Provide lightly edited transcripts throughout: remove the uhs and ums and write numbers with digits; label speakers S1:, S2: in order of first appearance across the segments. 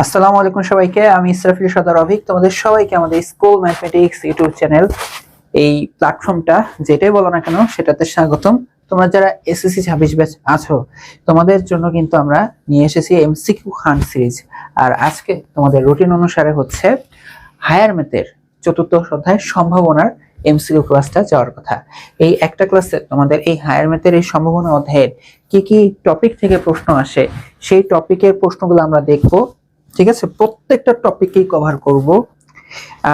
S1: আসসালামু আলাইকুম সবাইকে। আমি ইসরাফিল সদর অভিক তোমাদের সবাইকে আমাদের স্কুল ম্যাথমেটিক্স ইউটিউব চ্যানেল এই প্ল্যাটফর্মটা যেটাই বলো না কেন সেটাতে স্বাগতম। তোমরা যারা এসএসসি 26 ব্যাচ আছো তোমাদের জন্য কিন্তু আমরা নিয়ে এসেছি এমসিকিউ খান সিরিজ। আর আজকে তোমাদের রুটিন অনুসারে হচ্ছে হায়ার ম্যাথের চতুর্থ অধ্যায় সম্ভাবনার এমসিকিউ ক্লাসটা যাওয়ার কথা। এই একটা ক্লাসে তোমাদের এই হায়ার ম্যাথের এই সম্ভাবনা অধ্যায়ের কি কি টপিক থেকে প্রশ্ন আসে সেই টপিকের প্রশ্নগুলো আমরা দেখবো। ঠিক আছে, প্রত্যেকটা টপিকই কভার করব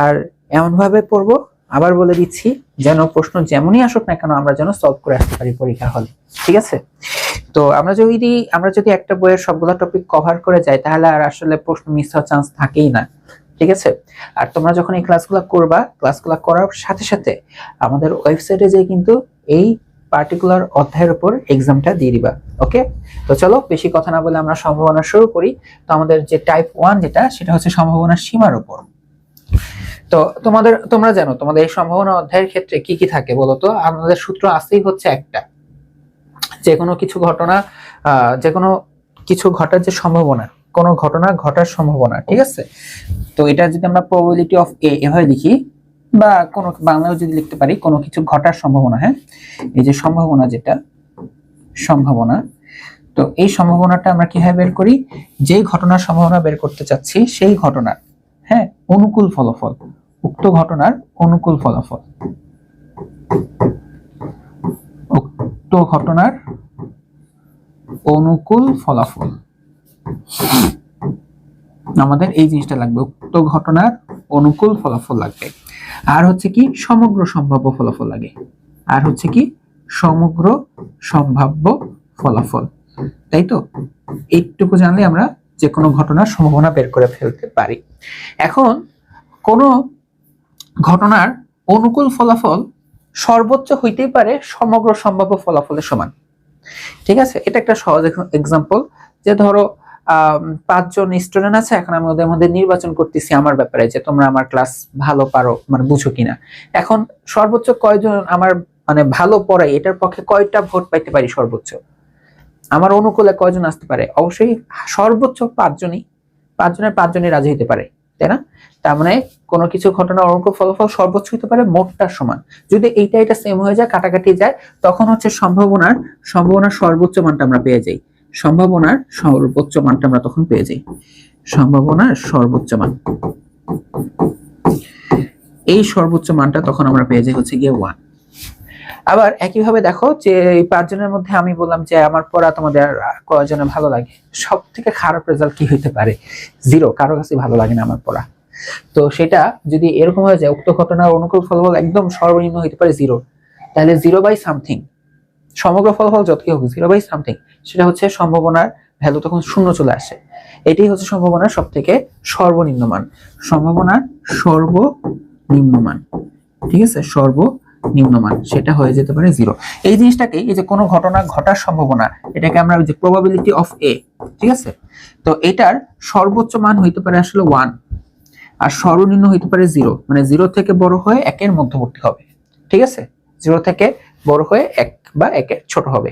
S1: আর এমন ভাবে পড়বো, আবার বলে দিচ্ছি, যেন প্রশ্ন যেমনই আসুক না কেন আমরা যেন সলভ করে আসতে পারি পরীক্ষা হলে। ঠিক আছে, তো আমরা যদি একটা বইয়ের সবগুলো টপিক কভার করে যাই তাহলে আর আসলে প্রশ্ন মিস হওয়ার চান্স থাকেই না। ঠিক আছে, আর তোমরা যখন এই ক্লাসগুলো করবা, ক্লাসগুলো করার সাথে সাথে আমাদের ওয়েবসাইটে যেয়ে কিন্তু এই পার্টিকুলার অধ্যায়ের উপর এক্সামটা দিয়ে দিবা। ওকে, তো চলো বেশি কথা না বলে আমরা সম্ভাবনা শুরু করি। তো আমাদের যে টাইপ 1 সেটা হচ্ছে সম্ভাবনার সীমার উপর। তো তোমরা জানো তোমাদের এই সম্ভাবনা অধ্যায়ের ক্ষেত্রে কি কি থাকে বলো তো? আমাদের সূত্র আসেই হচ্ছে একটা, যে কোনো কিছু ঘটার যে সম্ভাবনা, কোনো ঘটনা ঘটার সম্ভাবনা। ঠিক আছে, তো এটা যদি আমরা প্রবাবিলিটি অফ এ এভাবে লিখি বা কোনো বাংলায় যদি লিখতে পারি কোনো কিছু ঘটার সম্ভাবনা। হ্যাঁ, এই যে সম্ভাবনা, তো এই সম্ভাবনাটা আমরা কিভাবে বের করি? যেই ঘটনার সম্ভাবনা বের করতে চাচ্ছি সেই ঘটনার অনুকূল ফলাফল, উক্ত ঘটনার অনুকূল ফলাফল, উক্ত ঘটনার অনুকূল ফলাফল, আমাদের এই জিনিসটা লাগবে, উক্ত ঘটনার অনুকূল ফলাফল লাগবে। আর হচ্ছে কি সমগ্র সম্ভাব্য ফলাফল লাগে, আর হচ্ছে কি সমগ্র সম্ভাব্য ফলাফল। তাই তো, এইটুকু জানলে আমরা যে কোনো ঘটনার সম্ভাবনা বের করে ফেলতে পারি। এখন কোন ঘটনার অনুকূল ফলাফল সর্বোচ্চ হইতেই পারে সমগ্র সম্ভাব্য ফলাফলের সমান। ঠিক আছে, এটা একটা সহজ এক্সাম্পল, যে ধরো 5 জন স্টুডেন্ট আছে, এখন আমি ওদের মধ্যে নির্বাচন করতেছি আমার ব্যাপারে যে তোমরা আমার ক্লাস ভালো পারো, মানে বুঝো কিনা। এখন সর্বোচ্চ কয়জন আমার মানে ভালো পড়াই, এটার পক্ষে কয়টা ভোট পাইতে পারি সর্বোচ্চ, আমার অনুকূলে কয়জন আসতে পারে? অবশ্যই সর্বোচ্চ 5 জনই, 5 জনের 5 জনই রাজি হতে পারে, তাই না? তার মানে কোনো কিছু ঘটনার অনুকূল ফলাফল সর্বোচ্চ হতে পারে মোটটার সমান। যদি এটা সেম হয়ে যায়, কাটাকাটি যায়, তখন হচ্ছে সম্ভাবনার সর্বোচ্চ মানটা আমরা পেয়ে যাই। সম্ভাবনার সর্বোচ্চ মানটা আমরা তখন পেয়ে যাই, সম্ভাবনার সর্বোচ্চ মান। এই সর্বোচ্চ মানটা তখন আমরা পেয়ে যাই হচ্ছে গিয়ে 1। আবার একইভাবে দেখো যে এই 5 জনের মধ্যে আমি বললাম যে আমার পড়া তোমাদের কয়জনের ভালো লাগে। সব থেকে খারাপ রেজাল্ট কি হইতে পারে? 0, কারো কাছে ভালো লাগে না আমার পড়া। তো সেটা যদি এরকম হয়ে যায়, উক্ত ঘটনার অনুকূল ফলাফল একদম সর্বনিম্ন হইতে পারে 0, তাহলে 0 বাই সামথিং, সমগ্র ফলাফল যতই হোক 0 বাই সামথিং, সেটা হচ্ছে সম্ভাবনার ভ্যালু তখন 0 চলে আসে। এটাই হচ্ছে সম্ভাবনার সব থেকে সর্বনিম্ন মান, সম্ভাবনার সর্বনিম্ন মান। ঠিক আছে, সর্বনিম্নমান সেটা হয়ে যেতে পারে 0। এই জিনিসটাকে, এই যে কোনো ঘটনা ঘটার সম্ভাবনা, এটাকে আমরা যে প্রবাবিলিটি অফ এ, ঠিক আছে, তো এটার সর্বোচ্চ মান হইতে পারে আসলে 1 আর সর্বনিম্ন হইতে পারে 0, মানে 0 থেকে বড় হয়ে 1 এর মধ্যবর্তী হবে। ঠিক আছে, 0 থেকে বড় হয়ে 1 বা 1 এর ছোট হবে।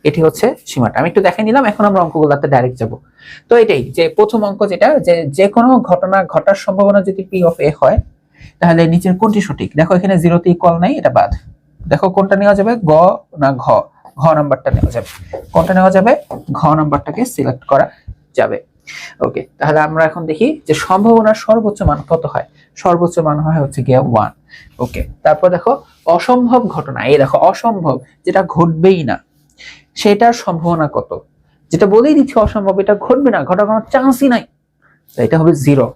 S1: এটি হচ্ছে সীমাটা। আমি একটু দেখাই নিলাম, এখন আমরা অঙ্কগুলোতে ডাইরেক্ট যাব। তো এটাই যে প্রথম অঙ্ক, যেটা যে কোনো ঘটনা ঘটার সম্ভাবনা যদি পি অফ এ হয়, তাহলে নিচের কোনটি সঠিক? দেখো এখানে 0 তে ইকুয়াল নাই, এটা বাদ। দেখো কোনটা নেওয়া যাবে, গ না ঘ? ঘ নাম্বারটা নেওয়া যাবে। কোনটা নেওয়া যাবে? ঘ নাম্বারটাকে সিলেক্ট করা যাবে। ওকে, তাহলে আমরা এখন দেখি যে সম্ভাবনার সর্বোচ্চ মান কত হয়। সর্বোচ্চ মান হয় হচ্ছে গিয়ে 1। ওকে, তারপর দেখো অসম্ভব ঘটনা, এই দেখো অসম্ভব, যেটা ঘটবেই না, সেটার সম্ভাবনা কত? যেটা বলেই দিচ্ছি অসম্ভব, এটা ঘটবে না, ঘটার কোনো চান্সই নাই, এটা হবে 0।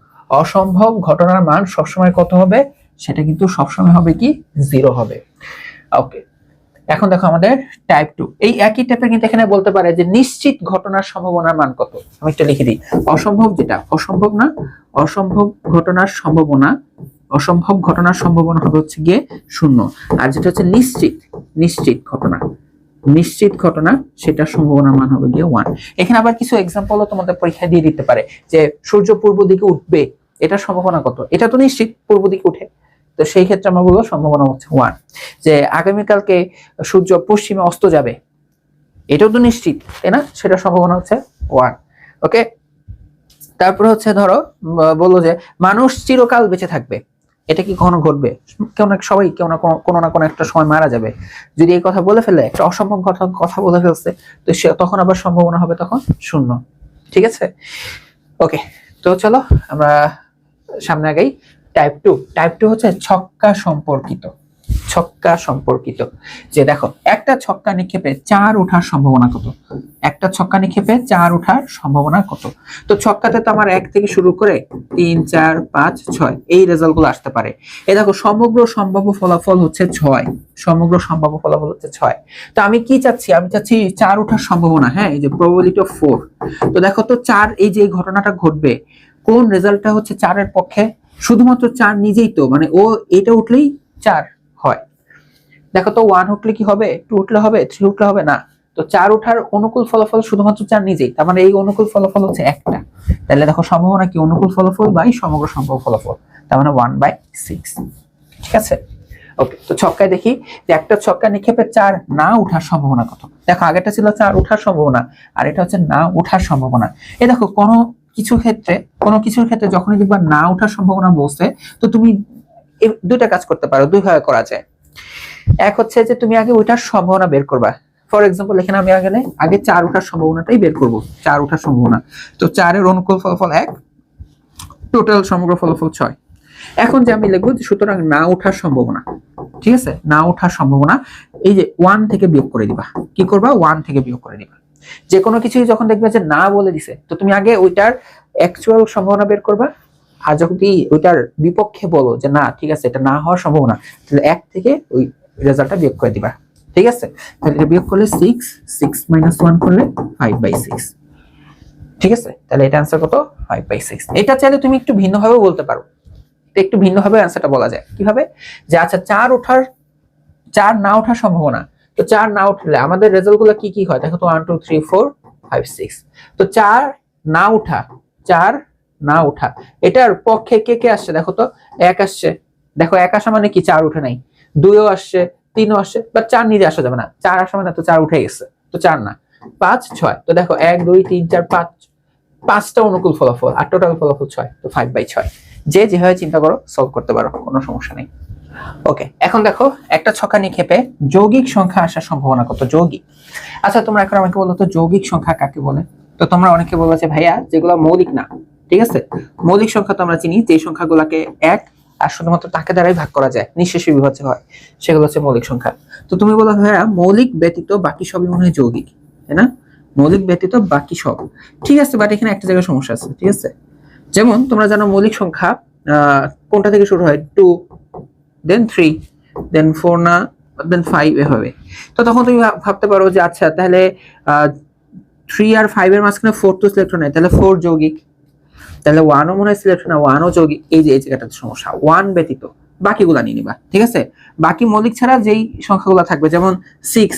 S1: অসম্ভব ঘটনার মান সবসময় কত হবে? সেটা কিন্তু সবসময় হবে কি 0 হবে। ওকে, এখন দেখো আমাদের টাইপ 2, এই একই টাইপের কিন্তু এখানে বলতে পারে যে নিশ্চিত ঘটনার সম্ভাবনার মান কত। আমি একটা লিখে দিই, অসম্ভব যেটা অসম্ভব না, অসম্ভব ঘটনার সম্ভাবনা হবে হচ্ছে গিয়ে 0, আর যেটা হচ্ছে নিশ্চিত ঘটনা সেটার সম্ভাবনার মান হবে গিয়ে 1। এখানে আবার কিছু এক্সাম্পলও তোমাদের পরীক্ষায় দিয়ে দিতে পারে, যে সূর্য পূর্ব দিকে উঠবে, এটার সম্ভাবনা কত? এটা তো নিশ্চিত পূর্ব দিকে উঠে, তো সেই ক্ষেত্রে আমরা বলবো সম্ভাবনা হচ্ছে 1। যে আগামীকালকে সূর্য পশ্চিমে অস্ত যাবে, এটাও তো নিশ্চিত, তাই না? সেটার সম্ভাবনা হচ্ছে 1। ওকে, তারপরে হচ্ছে ধরো বললো যে মানুষ চিরকাল বেঁচে থাকবে, এটা কি কখনো ঘটবে? কেউ না সবাই কেউ না কোনো না কোনো একটা সময় মারা যাবে। যদি এই কথা বলে ফেলে, একটা অসম্ভব কথা বলে ফেলছে, তো সে তখন আবার সম্ভাবনা হবে তখন শূন্য। ঠিক আছে, ওকে। তো চলো আমরা সামনে আগাই। টাইপ টু হচ্ছে ছক্কা সম্পর্কিত। ছক্কা সম্পর্কিত যে দেখো একটা ছক্কা নিক্ষেপে 4 ওঠার সম্ভাবনা কত? একটা ছক্কা নিক্ষেপে 4 ওঠার সম্ভাবনা কত? তো ছক্কাতে তো আমার 1 থেকে শুরু করে 3 4 5 6 এই রেজাল্ট গুলো আসতে পারে। এই দেখো সমগ্র সম্ভাব্য ফলাফল হচ্ছে 6। সমগ্র সম্ভাব্য ফলাফল হচ্ছে 6। তো আমি কি চাচ্ছি? আমি চাচ্ছি 4 ওঠার সম্ভাবনা। হ্যাঁ, এই যে প্রবাবিলিটি অফ 4। তো দেখো তো 4, এই যে এই ঘটনাটা ঘটবে, কোন রেজাল্টটা হচ্ছে 4 এর পক্ষে? শুধুমাত্র 4 নিজেই তো, মানে ও এটা উঠলেই 4 হয়। দেখো তো 1 উঠলে কি হবে? 2 উঠলে হবে? 3 উঠলে হবে না। তো 4 ওঠার অনুকূল ফলাফল শুধুমাত্র 4 নিজেই, তার মানে এই অনুকূল ফলাফল হচ্ছে একটা। তাহলে দেখো সম্ভাবনা কি? অনুকূল ফলাফল বাই সমগ্র সম্ভাব্য ফলাফল, তার মানে 1/6। ঠিক আছে, ওকে। তো ছক্কায় দেখি যে একটা ছক্কা নিক্ষেপে 4 না ওঠার সম্ভাবনা কত। দেখো আগেরটা ছিল 4 ওঠার সম্ভাবনা, আর এটা হচ্ছে না ওঠার সম্ভাবনা। এই দেখো কোনো কিছুর ক্ষেত্রে যখনই দেখবা না ওঠার সম্ভাবনা বলছে, তো তুমি দুইটা কাজ করতে পারো, দুই ভাবে করা যায়। এক হচ্ছে যে তুমি আগে ওইটার সম্ভাবনা বের করবা। ফর এক্সাম্পল এখানে আমি আগে 4 ওঠার সম্ভাবনাটাই বের করব। 4 ওঠার সম্ভাবনা, তো 4 এর অনুকূল ফলাফল 1, টোটাল সমগ্র ফলাফল 6। এখন যে আমি লিখবো সুতরাং না ওঠার সম্ভাবনা, ঠিক আছে, না ওঠার সম্ভাবনা এই যে 1 থেকে বিয়োগ করে দিবা। কি করবা? 1 থেকে বিয়োগ করে দিবা। যে কোনো কিছুই যখন দেখবে যে না বলে দিছে, তো তুমি আগে ওইটার অ্যাকচুয়াল সম্ভাবনা বের করবা। আর যদি ওইটার বিপক্ষে বলো যে না ঠিক আছে এটা না হওয়ার সম্ভাবনা, তাহলে 1 থেকে ওই রেজাল্টটা বিয়োগ করে দিবা। ঠিক আছে, তাহলে এটা বিয়োগ করলে 6, 6 - 1 করলে 5/6। ঠিক আছে, তাহলে এটা आंसर কত? 5/6। এটা চাইলে তুমি একটু ভিন্নভাবে বলতে পারো। একটু ভিন্নভাবে आंसरটা বলা যায় কিভাবে? যে আচ্ছা 4 না ওঠার সম্ভাবনা, তো 4 না উঠলে আমাদের রেজাল্টগুলো কি কি হয়? দেখো তো 1 2 3 4 5 6। তো 4 না ওঠা, 4 না ওঠা, এটার পক্ষে কে কে আসছে? দেখো তো 1 আসছে। দেখো 1 আসা মানে কি? 4 উঠে নাই। 2 ও আসছে, 3 ও আসছে, বাট 4 নিজে আসা যাবে না। 4 আসা মানে তো 4 উঠে গেছে, তো 4 না। 5 6, তো দেখো 1 2 3 4 5, 5টা অনুকূল ফলাফল আর টোটাল ফলাফল 6, তো 5/6। যে যেভাবে চিন্তা করো সলভ করতে পারো, কোনো সমস্যা নেই। ওকে, এখন দেখো একটা ছক্কা নিক্ষেপে যৌগিক সংখ্যা আসার সম্ভাবনা কত? যৌগিক। আচ্ছা তোমরা এখন আমাকে বলো তো যৌগিক সংখ্যা কাকে বলে? তো তোমরা অনেকে বলেছে ভাইয়া যেগুলো মৌলিক না। ঠিক আছে, মৌলিক সংখ্যা তো আমরা চিনি যে সংখ্যাগুলোকে 1 আর শুধুমাত্র তাকে দ্বারাই ভাগ করা যায়, নিঃশেষে বিভাজ্য হয়, সেগুলো হচ্ছে মৌলিক সংখ্যা। তো তুমি বলো ভাইয়া মৌলিক ব্যতীত বাকি সবই মনে হয় যৌগিক, তাই না? মৌলিক ব্যতীত বাকি সব ঠিক আছে, বাট এখানে একটা জায়গায় সমস্যা আছে। ঠিক আছে, যেমন তোমরা জানো মৌলিক সংখ্যা কোনটা থেকে শুরু হয়? 2, দেন 3, দেন 4 না, দেন 5 এভাবে। তো তখন তুমি ভাবতে পারো যে আচ্ছা তাহলে 3 আর 5 এর মাঝখানে 4 তো সিলেক্ট হয় না, তাহলে 4 যৌগিক। তাহলে 1 ও মনে হয় সিলেক্ট হয় না, 1 ও যৌগিক। এই যে এই জায়গাটাতে সমস্যা, 1 ব্যতীত বাকিগুলা নিয়ে নিবা। ঠিক আছে, বাকি মৌলিক ছাড়া যেই সংখ্যাগুলো থাকবে, যেমন 6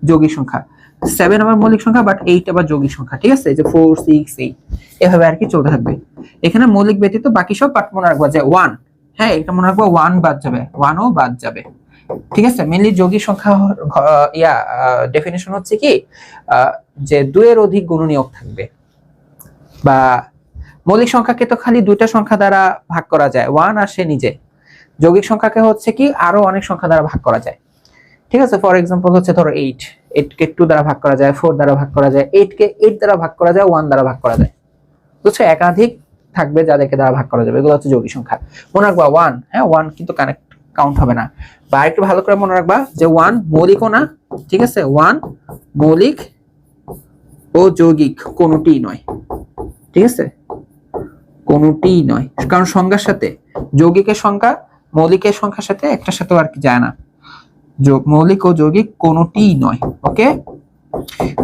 S1: যৌগিক সংখ্যা, 7 আবার মৌলিক সংখ্যা, বাট 8 আবার যৌগিক সংখ্যা। ঠিক আছে, যে 4 6 8 এভাবে আর কি চলতে থাকবে। এখানে মৌলিক ব্যতীত বাকি সব, বাট মনে রাখবা যে 1, হ্যাঁ এটা মনে রাখবো 1 বাদ যাবে, 1 ও বাদ যাবে। ঠিক আছে, মেইনলি যৌগিক সংখ্যা ডেফিনিশন হচ্ছে কি যে 2 এর অধিক গুণনীয়ক থাকবে, বা মৌলিক সংখ্যাকে তো খালি দুইটা সংখ্যা দ্বারা ভাগ করা যায়, 1 আর সে নিজে। যৌগিক সংখ্যাকে হচ্ছে কি আরো অনেক সংখ্যা দ্বারা ভাগ করা যায়। ঠিক আছে, ফর এক্সাম্পল হচ্ছে ধরো 8 কে 2 দ্বারা ভাগ করা যায়, 4 দ্বারা ভাগ করা যায়, 8 কে 8 দ্বারা ভাগ করা যায়, 1 দ্বারা ভাগ করা যায়। বুঝছো, একাধিক থাকবে যাদেরকে দ্বারা ভাগ করা যাবে, এগুলো হচ্ছে যৌগিক সংখ্যা। মনে রাখবা 1, হ্যাঁ 1 কিন্তু কাউন্ট হবে না। বা একটু ভালো করে মনে রাখবা যে 1 মৌলিকও না। ঠিক আছে, 1 মৌলিক ও যৌগিক কোনোটিই নয়। ঠিক আছে, কোনোটিই নয়, কারণ সংখ্যার সাথে যৌগিকের সংখ্যা মৌলিকের সংখ্যার সাথে একটার সাথেও আর কি যায় না। মৌলিক ও যৌগিক কোনোটিই নয়। ওকে,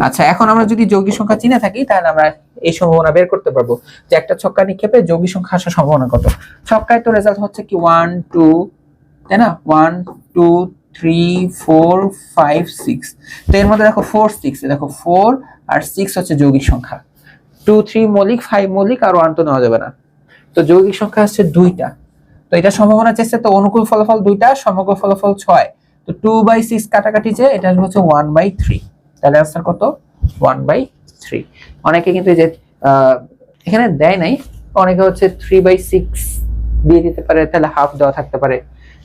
S1: আচ্ছা এখন আমরা যদি যৌগিক সংখ্যা চিনে থাকি, তাহলে আমরা এই সম্ভাবনা বের করতে পারবো যে একটা ছক্কা নিক্ষেপে যৌগিক সংখ্যা আসার সম্ভাবনা কত। ছক্কায় তো রেজাল্ট হচ্ছে কি 1 2, তাই না? 1 2 3 4 5 6। তো এর মধ্যে দেখো 4 6, দেখো 4 আর 6 হচ্ছে যৌগিক সংখ্যা। 2 3 মৌলিক, 5 মৌলিক, আর 1 তো নেওয়া যাবে না। তো যৌগিক সংখ্যা হচ্ছে 2টা। তো এটা সম্ভাবনা চেয়েছে, তো অনুকূল ফলাফল 2টা, সমগ্র ফলাফল 6। তো 2/6 কাটাকাটি, যে এটা হচ্ছে 1/3। তাহলে आंसर কত? 1/3। অনেকে কিন্তু এই যে এখানে দেয় নাই, অনেকে হচ্ছে 3/6 দিয়ে দিতে পারে, তাহলে হাফ দেওয়া থাকতে পারে।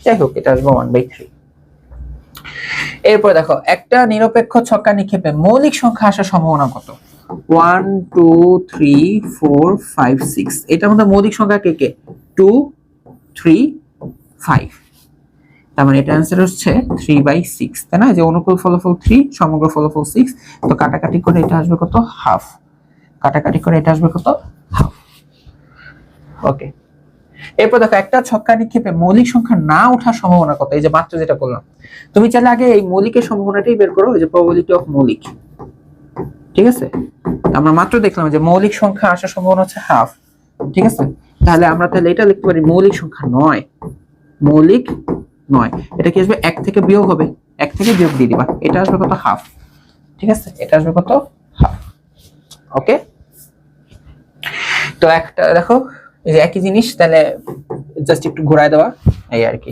S1: যাই হোক, এটা আসবে 1/3। এরপর দেখো একটা নিরপেক্ষ ছক্কা নিক্ষেপে মৌলিক সংখ্যা আসার সম্ভাবনা কত? 1 2 3 4 5 6। এটার মধ্যে মৌলিক সংখ্যা কে কে? 2 3 5। তার মানে এটা অ্যান্সার হচ্ছে 3/6, তাই না? যে অনুকূল ফলাফল 3, সমগ্র ফলাফল 6। তো কাটাকাটি করে এটা আসবে কত? হাফ। কাটাকাটি করে এটা আসবে কত? হাফ। ওকে, এরপর দেখো একটা ছক্কা নিক্ষেপে মৌলিক সংখ্যা না ওঠার সম্ভাবনা কত? এই যে মাত্র যেটা বললাম, তুমি চাইলে আগে এই মৌলিকের সম্ভাবনাটাই বের করো, এই যে প্রবাবিলিটি অফ মৌলিক। ঠিক আছে, আমরা মাত্র দেখলাম যে মৌলিক সংখ্যা আসার সম্ভাবনা হচ্ছে হাফ। ঠিক আছে, তাহলে আমরা তাহলে এটা লিখতে পারি মৌলিক সংখ্যা নয়। মৌলিক নয়, এটা কি আসবে? 1 থেকে বিয়োগ হবে, 1 থেকে বিয়োগ দিয়ে দিবা, এটা আসবে কত? হাফ। ঠিক আছে, এটা আসবে কত? হাফ। ওকে, তো একটা দেখো এই যে একই জিনিস, তাহলে জাস্ট একটু ঘোরায় দেওয়া এই আর কি।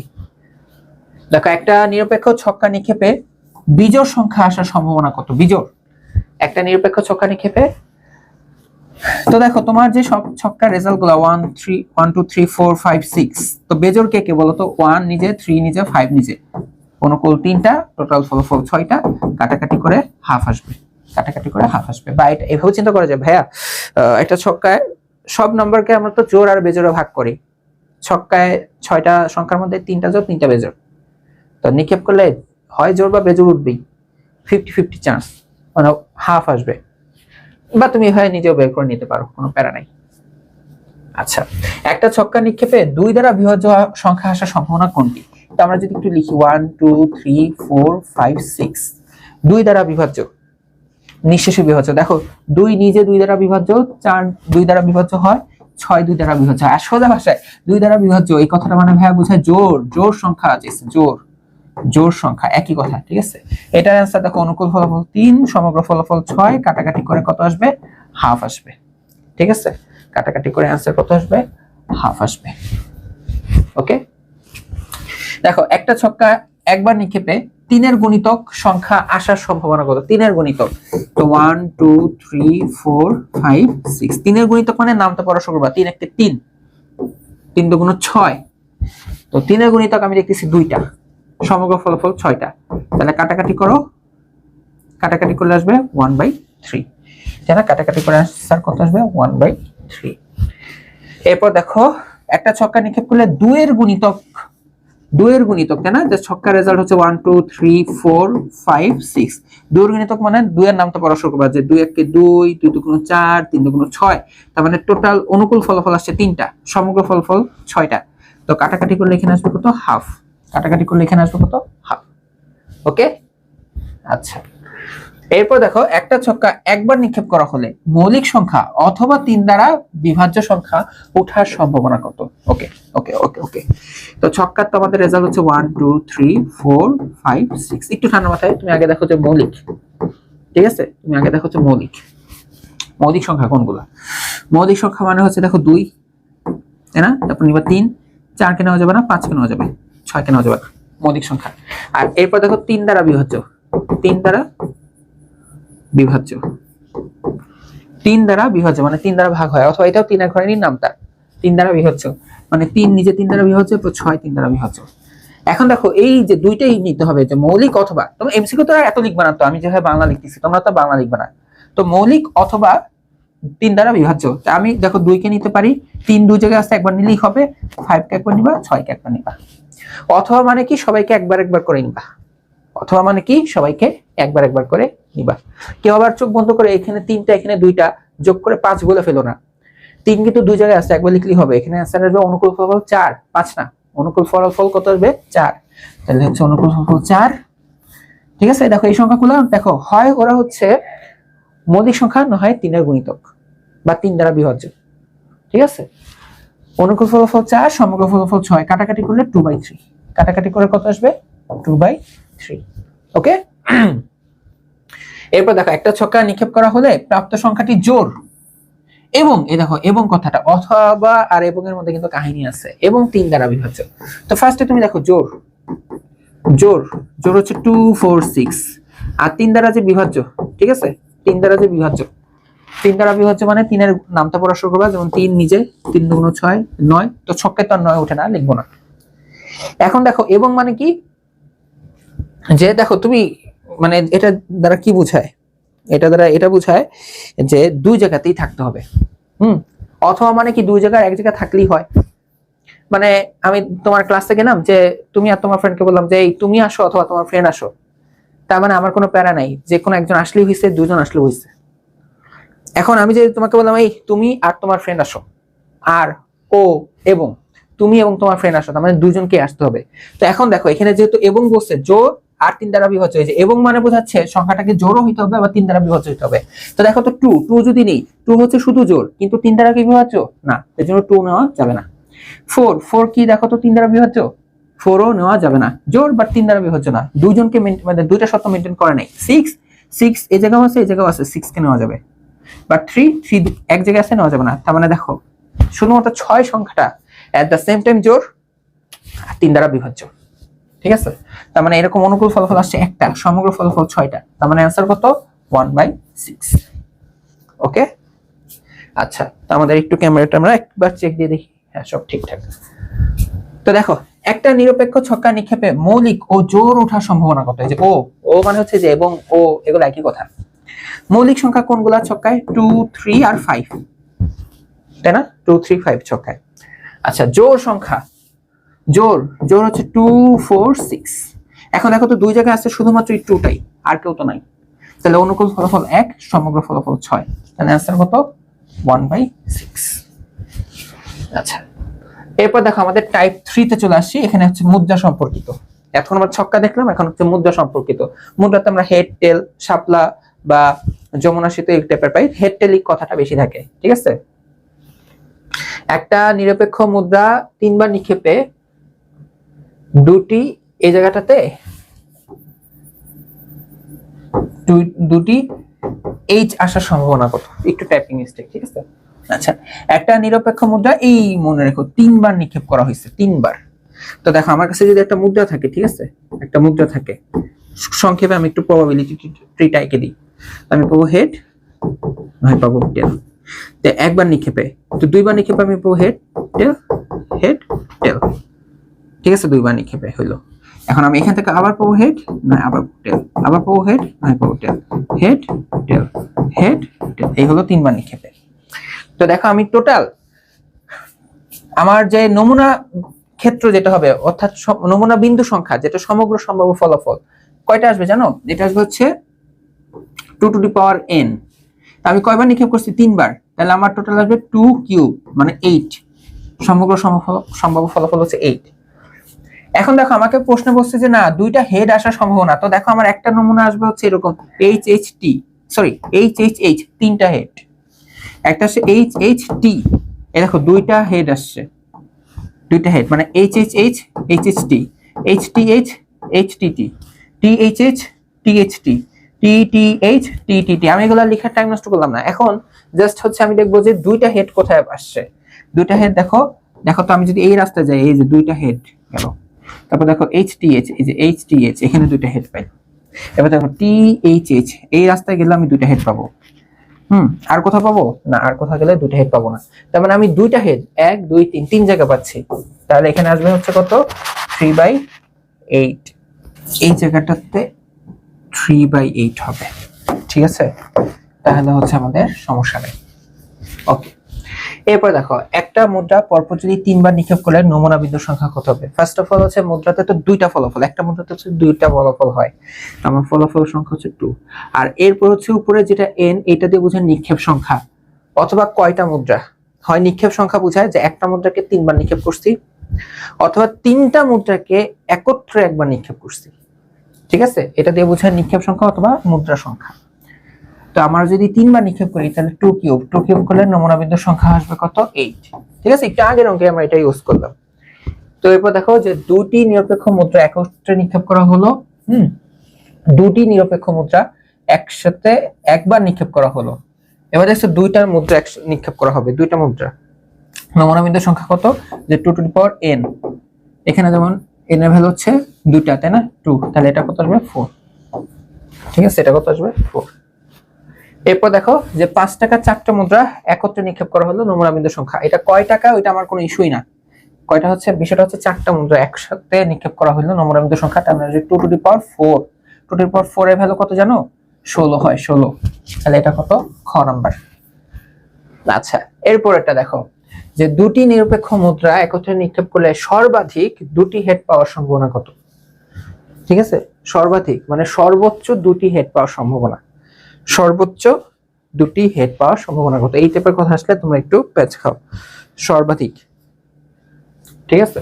S1: দেখো একটা নিরপেক্ষ ছক্কা নিক্ষেপে বিজোড় সংখ্যা আসার সম্ভাবনা কত? বিজোড়, একটা নিরপেক্ষ ছক্কা নিক্ষেপে। তো দেখো তোমার যে সব ছক্কার রেজাল্ট গুলো 1 2 3 4 5 6, তো বেজোড় কে কে বলো তো? 1 নিজে, 3 নিজে, 5 নিজে, অনুকূল 3টা, টোটাল ফলাফল 6টা। কাটাকাটি করে হাফ আসবে, কাটাকাটি করে হাফ আসবে। বা এটা এভাবে চিন্তা করা যায়, ভাইয়া একটা ছক্কায় সব নাম্বারকে আমরা তো জোড় আর বেজোড়ে ভাগ করি। ছক্কায় 6টা সংখ্যার মধ্যে 3টা জোড়, 3টা বেজোড়। তো নিক্ষেপ করলে হয় জোড় বা বেজোড় উঠবেই, 50-50 চান্স, মানে হাফ আসবে। বা তুমি এভাবে নিজেও বের করে নিতে পারো, কোনো প্যারা নাই। আচ্ছা, একটা ছক্কা নিক্ষেপে 2 দ্বারা বিভাজ্য সংখ্যা আসার সম্ভাবনা কোনটি? তো আমরা যদি একটু লিখি 1 2 3 4 5 6, 2 দ্বারা বিভাজ্য, নিঃশেষে বিভাজ্য। দেখো 2 নিজে 2 দ্বারা বিভাজ্য, 4 2 দ্বারা বিভাজ্য হয়, 6 2 দ্বারা বিভাজ্য হয়। আর সোজা ভাষায় 2 দ্বারা বিভাজ্য এই কথাটা মানে ভাইয়া বোঝায় জোড়, জোড় সংখ্যা আছে, জোড়, জোড় সংখ্যা, একই কথা। ঠিক আছে, এটার অ্যান্সার দেখো অনুকূল ফলাফল 3, সমগ্র ফলাফল 6, কাটাকাটি করে কত আসবে? হাফ আসবে। ঠিক আছে, কাটাকাটি করে অ্যান্সার কত আসবে? হাফ আসবে। ওকে, দেখো একটা ছক্কা একবার নিক্ষেপে 3 এর গুণিতক সংখ্যা আসার সম্ভাবনা কত? 3 এর গুণিতক, তো 1 2 3 4 5 6। 3 এর গুণিতক মানে নামটা পড়া শুরু করবা, 3 1 3, 3 2 6। তো 3 এর গুণিতক আমি দেখতেছি 2টা, সমগ্র ফলাফল 6টা। তাহলে কাটাকাটি করো, কাটাকাটি করলে আসবে 1/3। তাই না? কাটাকাটি করে আনসার কত আসবে? 1/3। এরপর দেখো একটা ছক্কা নিক্ষেপ করলে 2 এর গুণিতক, 2 এর গুণিতক, তাই না? যে ছক্কার রেজাল্ট হচ্ছে 1 2 3 4 5 6। 2 এর গুণিতক মানে 2 এর নামটা পড়া শুরু করবা, যে 2 1 2, 2 2 4, 3 2 6। তার মানে টোটাল অনুকূল ফলাফল আসছে 3টা, সমগ্র ফলাফল 6টা। তো কাটাকাটি করলে এখানে আসবে কত? হাফ। কাটাকাটি করলে এখানে আসবে কত? হাফ। ওকে, আচ্ছা। এরপর দেখো একটা ছক্কা একবার নিক্ষেপ করা হলে মৌলিক সংখ্যা অথবা 3 দ্বারা বিভাজ্য সংখ্যা ওঠার সম্ভাবনা কত? ওকে ওকে ওকে ওকে, তো ছক্কার তো আমাদের রেজাল্ট হচ্ছে 1 2 3 4 5 6। একটু ঠান্ডা মাথায় তুমি আগে দেখো যে মৌলিক। ঠিক আছে, তুমি আগে দেখো যে মৌলিক, মৌলিক সংখ্যা কোনগুলো? মৌলিক সংখ্যা মানে হচ্ছে দেখো 2, তাই না? তারপর নিবা 3, 4 কে নেওয়া যাবে না, 5 কে নেওয়া যাবে, 6 কে নেওয়া যাবে না, মৌলিক সংখ্যা। আর এরপর দেখো 3 দ্বারা বিভাজ্য, 3 দ্বারা বিভাজ্য, 3 দ্বারা বিভাজ্য মানে 3 দ্বারা ভাগ হয়, অথবা এটাও 3 এর ঘরেরই নামটা, 3 দ্বারা বিভাজ্য মানে 3 নিজে 3 দ্বারা বিভাজ্য, 6 3 দ্বারা বিভাজ্য। এখন দেখো এই যে দুইটাই নিতে হবে, যে মৌলিক অথবা, তোমরা এমসিকিউ তো এত লিখবা না, তো আমি যেভাবে বাংলা লিখতেছি তোমরা তো বাংলা লিখবা না। তো মৌলিক অথবা 3 দ্বারা বিভাজ্য, আমি দেখো 2 কে নিতে পারি, 3 দুই জায়গায় আছে, একবার নিলেই হবে, 5 কে একবার নিবা, 6 কে একবার নিবা। অথবা মানে কি সবাইকে একবার একবার করে নিবা, অথবা মানে কি সবাইকে একবার একবার করে নিবা। কেউ আবার চোখ বন্ধ করে এখানে 3টা এখানে 2টা যোগ করে 5 বলে ফেলো না। 3 কিন্তু দুই জায়গায় আছে, একবার লিখলেই হবে। এখানে অ্যানসার আসবে অনুকূল ফলাফল 4, 5 না, অনুকূল ফলাফল কত আসবে? 4। তাহলে হচ্ছে অনুকূল ফলাফল 4। ঠিক আছে, দেখো এই সংখ্যাগুলো দেখো, হয় ওরা হচ্ছে মৌলিক সংখ্যা, না হয় 3 এর গুণিতক বা 3 দ্বারা বিভাজ্য। ঠিক আছে, অনুকূল ফলাফল 4, সমগ্র ফলাফল 6, কাটাকাটি করলে 2/3। কাটাকাটি করে কত আসবে? 2/3। ওকে, এরপর দেখো একটা ছক্কা নিক্ষেপ করা হলে প্রাপ্ত সংখ্যাটি জোড় এবং, এই দেখো এবং কথাটা অথবা আর এবং এর মধ্যে কিন্তু কাহিনী আছে, এবং 3 দ্বারা বিভাজ্য। তো ফার্স্টে তুমি দেখো জোড়, জোড় জোড় হচ্ছে 2 4 6, আর 3 দ্বারা যে বিভাজ্য। ঠিক আছে, 3 দ্বারা যে বিভাজ্য, 3 দ্বারা বিভাজ্য মানে 3 এর নামটা পড়া শুরু করবা, যেমন 3 নিজে, 3 দুগুণ 6 9, তো ছক্কায় তো আর 9 ওঠে না, লিখবো না। এখন দেখো এবং মানে কি, যে দেখো তুমি মানে এটা দ্বারা কি বোঝায়, এটা দ্বারা এটা বোঝায় যে দুই জায়গাতেই থাকতে হবে। অথবা মানে কি দুই জায়গায় এক জায়গায় থাকলেই হয়। মানে আমি তোমার ক্লাসে গেলাম, যে তুমি আর তোমার ফ্রেন্ডকে বললাম যে এই তুমি আসো অথবা তোমার ফ্রেন্ড আসো, তার মানে আমার কোনো প্যারা নাই, যে কোনো একজন আসলেই হয়েছে, দুজন আসলেও হয়েছে। এখন আমি যে তোমাকে বললাম এই তুমি আর তোমার ফ্রেন্ড আসো, আর ও এবং তুমি এবং তোমার ফ্রেন্ড আসো, তার মানে দুজনকে আসতে হবে। তো এখন দেখো এখানে যেহেতু এবং বলছে জোর আর 3 দ্বারা বিভাজ্য হয়েছে, এবং মানে বোঝাচ্ছে সংখ্যাটাকে জোরও হইতে হবে আবার 3 দ্বারা বিভাজ্য হইতে হবে। তো দেখো তো 2 যদি নেই, 2 হচ্ছে শুধু জোর, কিন্তু 3 দ্বারা কি বিভাজ্য না, এর জন্য 2 নেওয়া যাবে না। 4 কি দেখো তো 3 দ্বারা বিভাজ্য, 4ও নেওয়া যাবে না, জোর বাট 3 দ্বারা বিভাজ্য না, দুইজনকে মানে দুইটা শর্ত মেইনটেইন করে নাই। 6 এই জায়গাও আছে এই জায়গাও আছে, 6 কে নেওয়া যাবে, বাট 3 এক জায়গায় আছে, নেওয়া যাবে না। তার মানে দেখো শুধুমাত্র 6 সংখ্যাটা এট দ্য সেম টাইম জোর আর 3 দ্বারা বিভাজ্য। ঠিক আছে, তার মানে এরকম অনুকূল ফলাফল আসছে একটা, সমগ্র ফলাফল 6টা, তার মানে অ্যান্সার কত 1/6। ওকে, আচ্ছা তো আমাদের একটু ক্যামেরাটা আমরা একবার চেক দিয়ে দেখি, হ্যাঁ সব ঠিকঠাক। তো দেখো একটা নিরপেক্ষ ছক্কা নিক্ষেপে মৌলিক ও জোর ওঠার সম্ভাবনা কত? এই যে ও মানে হচ্ছে যে এবং ও, এগুলো একই কথা। মৌলিক সংখ্যা কোনগুলা ছক্কায়? 2 3 আর 5, তাই না? 2 3 5 ছক্কায়। আচ্ছা জোর সংখ্যা, জোর হচ্ছে 2 4 6। এখন দেখো তো দুই জায়গায় আছে শুধুমাত্র এই 2টাই, আর কেউ তো নাই, তাহলে অনুকূল ফলাফল 1, সমগ্র ফলাফল 6, তাহলে অ্যান্সার কত 1/6। আচ্ছা এরপর দেখো আমাদের টাইপ 3 তে চলে আসছি, এখানে হচ্ছে মুদ্রা সম্পর্কিত। এখন আমরা ছক্কা দেখলাম, এখন হচ্ছে মুদ্রা সম্পর্কিত। মুদ্রাতে আমরা হেড টেল, শাপলা বা যমুনা সেতু এই টাইপের পাই, হেড টেল কথাটা বেশি থাকে। ঠিক আছে, একটা নিরপেক্ষ মুদ্রা 3 বার নিক্ষেপে দুটি এই জায়গাটাতে দুটি এইচ আসার সম্ভাবনা কত? একটু টাইপিং মিস্টেক। ঠিক আছে, আচ্ছা একটা নিরপেক্ষ মুদ্রা এই মনে রেখো 3 বার নিক্ষেপ করা হয়েছে, 3 বার। তো দেখো আমার কাছে যদি একটা মুদ্রা থাকে, ঠিক আছে একটা মুদ্রা থাকে, সংক্ষেপে আমি একটু প্রবাবিলিটি ট্রিটা এঁকে দিই, আমি পাবো হেড, নয় পাবো টেল। তো একবার নিক্ষেপে, তো 2 বার নিক্ষেপে আমি পাবো হেড টেল হেড টেল। ঠিক আছে, 2 বার নিক্ষেপে হইলো। এখন আমি এখান থেকে আবার পাবো হেড, না আবার টেল, আবার পাবো হেড, নয় পাবো টেল, হেড টেল হেড টেল, এই হলো 3 বার নিক্ষেপে। তো দেখো আমি টোটাল আমার যে নমুনা ক্ষেত্র যেটা হবে, অর্থাৎ নমুনা বিন্দু সংখ্যা যেটা সমগ্র সম্ভাব্য ফলাফল, কয়টা আসবে জানো? এটা আসবে হচ্ছে 2 টু দি পাওয়ার n। আমি কয়বার নিক্ষেপ করছি? 3 বার, তাহলে আমার টোটাল আসবে 2 কিউব মানে 8, সমগ্র সম্ভাব্য ফলাফল হচ্ছে 8। এখন দেখো আমাকে প্রশ্ন বলছে যে না দুইটা হেড আসার সম্ভাবনা, তো দেখো আমার একটা নমুনা আসবে হচ্ছে এরকম HHH 3টা হেড, একটা হচ্ছে HHT, এই দেখো 2টা হেড আসছে, 2টা হেড মানে HHH HHT HTH HTT THH THT TTH TTT। আমি এগুলা লেখার টাইম নষ্ট করলাম না, এখন জাস্ট হচ্ছে আমি দেখবো যে 2টা হেড কোথায় আসছে। 2টা হেড দেখো তো আমি যদি এই রাস্তায় যাই, এই যে 2টা হেড গেল, তারপর দেখো HTH, এই যে HTH এখানে 2টা হেড পাই, এবার দেখো THH এই রাস্তায় গেলে আমি 2টা হেড পাবো। আর কোথাও পাবো না, আর কোথাও গেলে 2টা হেড পাবো না, তার মানে আমি 2টা হেড 1 2 3 3 জায়গা পাচ্ছি, তাহলে এখানে আসবে হচ্ছে কত 3/8, এই জায়গাটাতে 3/8 হবে। ঠিক আছে, তাহলে হচ্ছে আমাদের সমস্যা নেই। ওকে, এরপর দেখো একটা মুদ্রা পরপর যদি 3 বার নিক্ষেপ করলে নমুনা বিন্দুর সংখ্যা কত হবে? ফার্স্ট অফ অল হচ্ছে মুদ্রাতে তো 2টা ফলাফল, একটা মুদ্রাতে হচ্ছে 2টা ফলাফল হয়, আমার ফলাফল সংখ্যা হচ্ছে 2, আর এরপর হচ্ছে উপরে যেটা n, এটা দিয়ে বোঝায় নিক্ষেপ সংখ্যা অথবা কয়টা মুদ্রা হয়। নিক্ষেপ সংখ্যা বোঝায় যে একটা মুদ্রাকে 3 বার নিক্ষেপ করছি অথবা 3টা মুদ্রাকে একত্রে একবার নিক্ষেপ করছি। ঠিক আছে, এটা দিয়ে বোঝায় নিক্ষেপ সংখ্যা অথবা মুদ্রা সংখ্যা। তো আমরা যদি 3 বার নিক্ষেপ করি তাহলে 2 কিউব করলে নমুনা বিন্দুর সংখ্যা আসবে কত 8। ঠিক আছে, একটু আগের অঙ্কে আমরা এটা ইউজ করলাম। তো এরপর দেখো যে দুটি নিরপেক্ষ মুদ্রা একত্রে নিক্ষেপ করা হলো, দুটি নিরপেক্ষ মুদ্রা একসাথে একবার নিক্ষেপ করা হলো, এবার দেখছো 2টা মুদ্রা নিক্ষেপ করা হবে, 2টা মুদ্রা, নমুনা বিন্দুর সংখ্যা কত? যে 2 টু দি পাওয়ার n, এখানে যেমন n এর ভ্যালু হচ্ছে 2টা, তাই না 2, তাহলে এটা কত আসবে 4। ঠিক আছে, এটা কত আসবে 4। এরপর দেখো যে 5 টাকার 4টা মুদ্রা একত্রে নিক্ষেপ করা হলো নমুনা বিন্দু সংখ্যা। এটা কয় টাকা ওইটা আমার কোনো ইস্যুই না, কয়টা হচ্ছে বিষয়টা হচ্ছে 4টা মুদ্রা একসাথে নিক্ষেপ করা হলো নমুনা বিন্দু সংখ্যা। তার মানে 2 to the power 4, 2 to the পাওয়ার 4 এর ভ্যালু কত জানো? 16 হয়, 16। তাহলে এটা কত? খ নাম্বার। আচ্ছা, এরপর এটা দেখো যে দুটি নিরপেক্ষ মুদ্রা একত্রে নিক্ষেপ করলে সর্বাধিক দুটি হেড পাওয়ার সম্ভাবনা কত? ঠিক আছে, সর্বাধিক মানে সর্বোচ্চ দুটি হেড পাওয়ার সম্ভাবনা, সর্বোচ্চ দুটি হেড পাওয়ার সম্ভাবনা কত? এই টাইপের কথা আসলে তোমরা একটু প্যাচ খাও। সর্বাধিক, ঠিক আছে,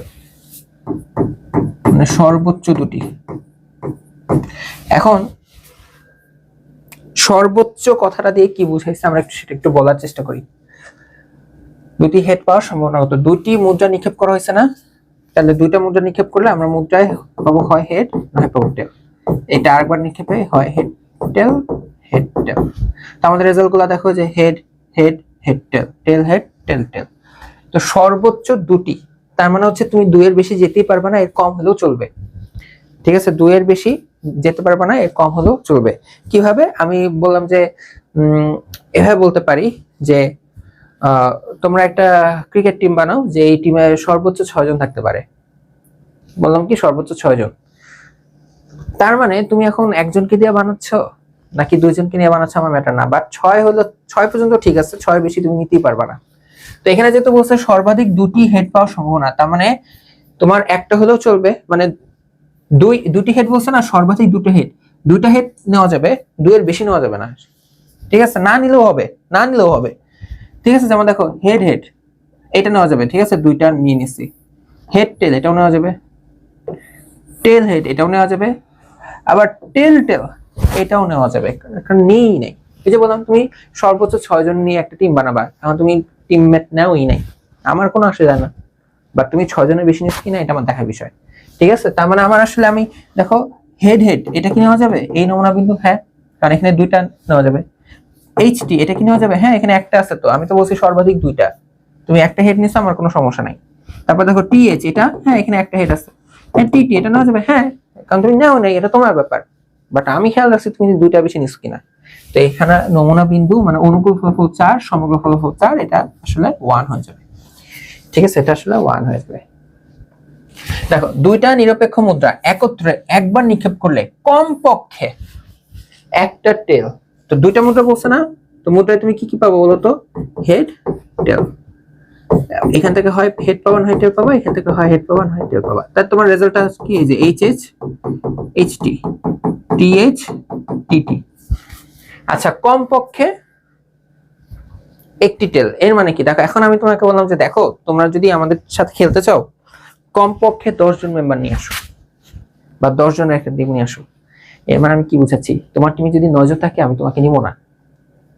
S1: মানে সর্বোচ্চ দুটি। এখন সর্বোচ্চ কথাটা দিয়ে কি বুঝাইছে আমরা সেটা একটু বলার চেষ্টা করি। দুটি হেড পাওয়ার সম্ভাবনা কত? দুটি মুদ্রা নিক্ষেপ করা হয়েছে না, তাহলে দুইটা মুদ্রা নিক্ষেপ করলে আমরা মুদ্রায় পাবো হয় হেড নয় পাবো টেল। এটা আরেকবার নিক্ষেপে হয় হেড টেল, হেড টেল। তো আমাদের রেজাল্ট গুলো দেখো যে head head head tail, tail head tail tail. তো সর্বোচ্চ দুটি, তার মানে হচ্ছে তুমি 2 এর বেশি যেতেই পারবে না, এর কম হলেও চলবে। ঠিক আছে, 2 এর বেশি যেতে পারবে না, এর কম হলেও চলবে। কিভাবে? আমি বললাম যে এভাবে বলতে পারি যে তোমরা একটা ক্রিকেট টিম বানাও যে এই টিমে সর্বোচ্চ 6 জন থাকতে পারে। বললাম কি সর্বোচ্চ 6 জন। তার মানে তুমি এখন একজনকে দিয়ে বানাচ্ছ নাকি 2 জনকে নিয়ে বানাচ্ছ আমার ম্যাটার না, বাট 6 হলো 6 পর্যন্ত ঠিক আছে, 6 বেশি তুমি নিতেই পারবা না। তো এখানে যেহেতু বলছে সর্বাধিক দুটি হেড পাওয়ার সম্ভাবনা, তার মানে তোমার একটা হলেও চলবে, মানে দুটি হেড বলছে না, সর্বাধিক দুইটা হেড নেওয়া যাবে, 2 এর বেশি নেওয়া যাবে না। ঠিক আছে, না নিলেও হবে, না নিলেও হবে। ঠিক আছে, যেমন দেখো হেড হেড এটা নেওয়া যাবে, ঠিক আছে, দুইটা নিয়ে নিচ্ছি। হেড টেল এটাও নেওয়া যাবে, টেল হেড এটাও নেওয়া যাবে, আবার টেল টেল এটাও নেওয়া যাবে, কারণ নেই নাই। এই যে বললাম তুমি সর্বোচ্চ 6 জন নিয়ে একটা টিম বানাবা, এখন তুমি টিমমেট নাওই নাই, আমার কোনো অসুবিধা না, বাট তুমি 6 জনের বেশি নিচ্ছ কিনা এটা আমার দেখার বিষয়। ঠিক আছে, তার মানে আমার আসলে আমি দেখো হেড হেড এটা কি নেওয়া যাবে এই নমুনা বিন্দু? হ্যাঁ, কারণ এখানে দুইটা নেওয়া যাবে। এইচটি এটা কি নেওয়া যাবে? হ্যাঁ, এখানে একটা আছে, তো আমি তো বলছি সর্বাধিক দুইটা, তুমি একটা হেড নিছো আমার কোনো সমস্যা নাই। তারপর দেখো টিএইচ এটা, হ্যাঁ এখানে একটা হেড আছে, হ্যাঁ টিটি এটা নেওয়া যাবে, হ্যাঁ কারণ তুমি নাও নাই, এটা তোমার ব্যাপার, বাট আমি খেয়াল রাখছি তুমি দুইটা বেশি নিছো কিনা। তো এখানে নমুনা বিন্দু মানে অনুকূল ফলাফল 4 সমগ্র ফলাফল 4, এটা আসলে 1 হয়ে যাবে। ঠিক আছে, এটা আসলে 1 হয়ে যাবে। দেখো দুইটা নিরপেক্ষ মুদ্রা একত্রে একবার নিক্ষেপ করলে কমপক্ষে একটা টেল, তো দুইটা মুদ্রা বলছে না, তো মুদ্রায় তুমি কি কি পাবো বলো তো? হেড টেল। এখান থেকে হয় হেড পাবা হয় টেল পাবা, এখান থেকে হয় হেড পাবা হয় টেল পাবা। তার তোমার রেজাল্টটা কি? এই যে এইচএইচ এইচটি টিএইচ টিটি। আচ্ছা, কমপক্ষে একটি টেল এর মানে কি? দেখো এখন আমি তোমাকে বললাম যে দেখো তোমরা যদি আমাদের সাথে খেলতে চাও কমপক্ষে 10 জন মেম্বার নিয়ে আসো বা 10 জনের একটা টিম নিয়ে আসো। এর মানে আমি কি বুঝাচ্ছি? তোমার টিমে যদি 9 জন থাকে আমি তোমাকে নিব না,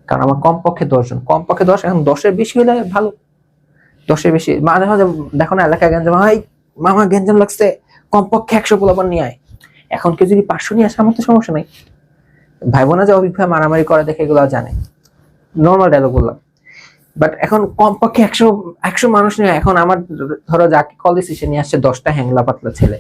S1: কারণ আমার কমপক্ষে 10 জন, কমপক্ষে 10, এখন 10 এর বেশি হলে ভালো, 10 এর বেশি মাঝে মাঝে দেখো না এলাকায় গেঞ্জাম, ভাই মামা গেঞ্জাম লাগছে কমপক্ষে 100 পোলাপান নিয়ে আয়। এখন কেউ যদি 500 নিয়ে আসে আমার তো সমস্যা নাই, ভাই বোনা যে অভিজ্ঞতা মারামারি করে দেখে এগুলো জানে, নর্মাল ডায়লগ বললাম। বাট এখন কমপক্ষে 100 মানুষ নিয়ে, এখন আমার ধরো যাকে কল দিচ্ছি সে নিয়ে আসছে 10টা হ্যাংলা পাতলা ছেলে,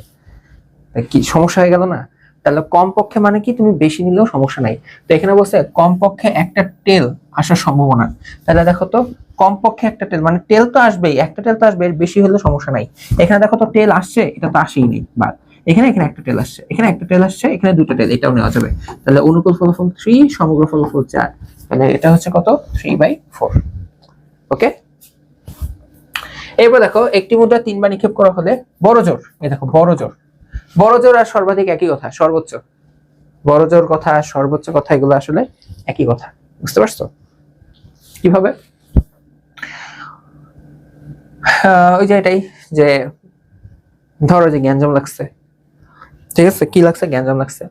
S1: কি সমস্যা হয়ে গেল না? তাহলে কমপক্ষে মানে কি? তুমি বেশি নিলেও সমস্যা নাই। তো এখানে বলছে কমপক্ষে একটা টেল আসার সম্ভাবনা, তাহলে দেখো তো কমপক্ষে একটা টেল মানে টেল তো আসবেই, একটা টেল তো আসবে, বেশি হলেও সমস্যা নাই। এখানে দেখো তো টেল আসছে, এটা তো আসেই নেই, বাট এখানে একটা টেল আসছে, এখানে একটা টেল আসছে, এখানে দুটো টেল, এটাও নেওয়া যাবে। তাহলে অনুকূল ফলাফল 3 সমগ্র ফলাফল 4, তাহলে এটা হচ্ছে কত? 3/4। ওকে, এরপর দেখো একটি মুদ্রা 3 বার নিক্ষেপ করা হলে বড় জোর, এই দেখো বড় জোর আর সর্বাধিক একই কথা, সর্বোচ্চ। বড় জোর কথা সর্বোচ্চ কথা এগুলো আসলে একই কথা, বুঝতে পারছো কিভাবে? ওই যে এটাই যে ধরো যে গ্যাঞ্জাম লাগছে, ঠিক আছে, কি লাগছে? গ্যাঞ্জাম লাগছে।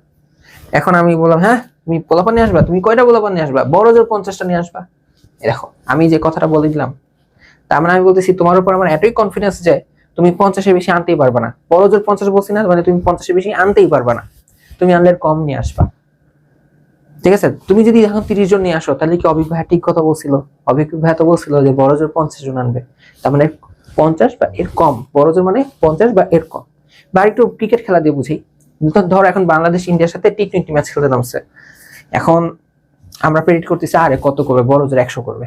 S1: এখন আমি বললাম হ্যাঁ তুমি পোলাপান নিয়ে আসবা, তুমি কয়টা পোলাপান নিয়ে আসবা? বড় জোর 50টা নিয়ে আসবা। দেখো আমি যে কথাটা বলে দিলাম, তার মানে আমি বলতেছি তোমার উপর আমার এতই কনফিডেন্স যে তুমি 50-এর বেশি আনতেই পারবে না। বড় জোর 50 বলছি না, মানে তুমি 50-এর বেশি আনতেই পারবে না, তুমি আনলে কম নিয়ে আসবা। ঠিক আছে, তুমি যদি এখন 30 জন নিয়ে আসো তাহলে কি অভিজ্ঞ ভাই ঠিক কথা বলছিল? অভিজ্ঞ ভাই তো বলছিল যে বড় জোর 50 জন আনবে, তার মানে 50 বা এর কম, বড় জোর মানে 50 বা এর কম। বা একটু ক্রিকেট খেলা দিয়ে বুঝি, ধর এখন বাংলাদেশ ইন্ডিয়ার সাথে টি-20 ম্যাচ খেলতে নামছে, এখন আমরা প্রেডিক্ট করতেছি আরে কত করবে, বড় জোর 100 করবে।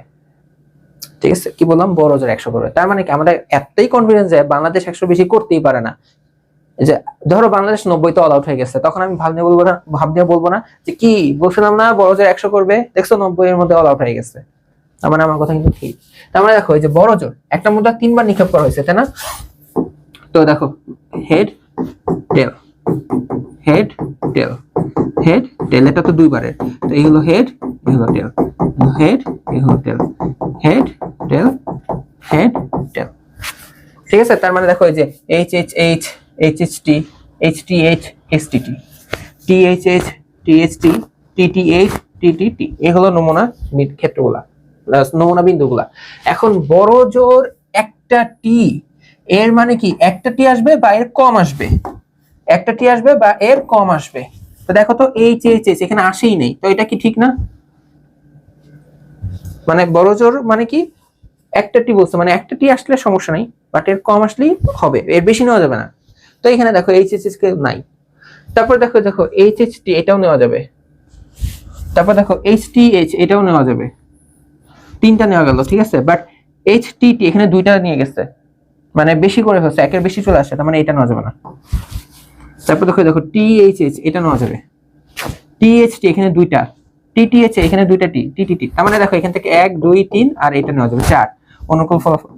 S1: ঠিক আছে, কি বললাম, বড় জোর 100 করবে। তার মানে কি আমাদের এতটাই কনফিডেন্স যে বাংলাদেশ 100 বেশি করতেই পারে না। যে ধরো বাংলাদেশ 90 তো অল আউট হয়ে গেছে, তখন আমি ভাব নিয়ে বলবো না যে কি বলছিলাম না বড় জোর 100 করবে, দেখছো 90 এর মধ্যে অল আউট হয়ে গেছে। তার মানে আমার কথা কিন্তু ঠিক। তার মানে দেখো এই যে বড় জোর একটা মুদ্রা 3 বার নিক্ষেপ করা হয়েছে, তাই না? তো দেখো হেড টেল, হেড টেল, হেড টেল, এটা তো 2 বারের। তো এই হলো হেড, এই হলো টেল, হেড, এই হলো টেল, হেড টেল, হেড টেল। ঠিক আছে, তার মানে দেখো এই যে H H H, H H T, H T H, S T T, T H H, T H T, T T H, T T T, এই হলো নমুনা ক্ষেত্রগুলা, নমুনা বিন্দুগুলা। এখন বড় জোর একটা টি, এর মানে কি একটা টি আসবে বা এর কম আসবে, একটা টি আসবে বা এর কম আসবে। তো দেখো তো এইচ এইচ এইচ এখানে আসেই নেই, তো এটা কি ঠিক না? মানে বড় জোর মানে কি একটা টি বলছে, মানে একটা টি আসলে সমস্যা নাই, বাট এর কম আসলেই হবে, এর বেশি নেওয়া যাবে না। তো এখানে দেখো এইচ এইচ এইচ কে নাই। তারপর দেখো দেখো এইচ এইচ টি এটাও নেওয়া যাবে। তারপর দেখো এইচ টি এইচ এটাও নেওয়া যাবে, 3টা নেওয়া গেল, ঠিক আছে। বাট এইচ টি টি এখানে 2টা নিয়ে গেছে, মানে বেশি করে ফেলছে, একের বেশি চলে আসছে, তার মানে এটা নেওয়া যাবে না। তারপর দেখো দেখো টি এইচ এইচ এটা নেওয়া যাবে, টি এইচ টি এখানে 2টা, টি টি এইচ এখানে 2টা টি, টি টি টি, তার মানে দেখো এখান থেকে 1 2 3 আর এটা নেওয়া যাবে 4, অনুকূল ফলাফল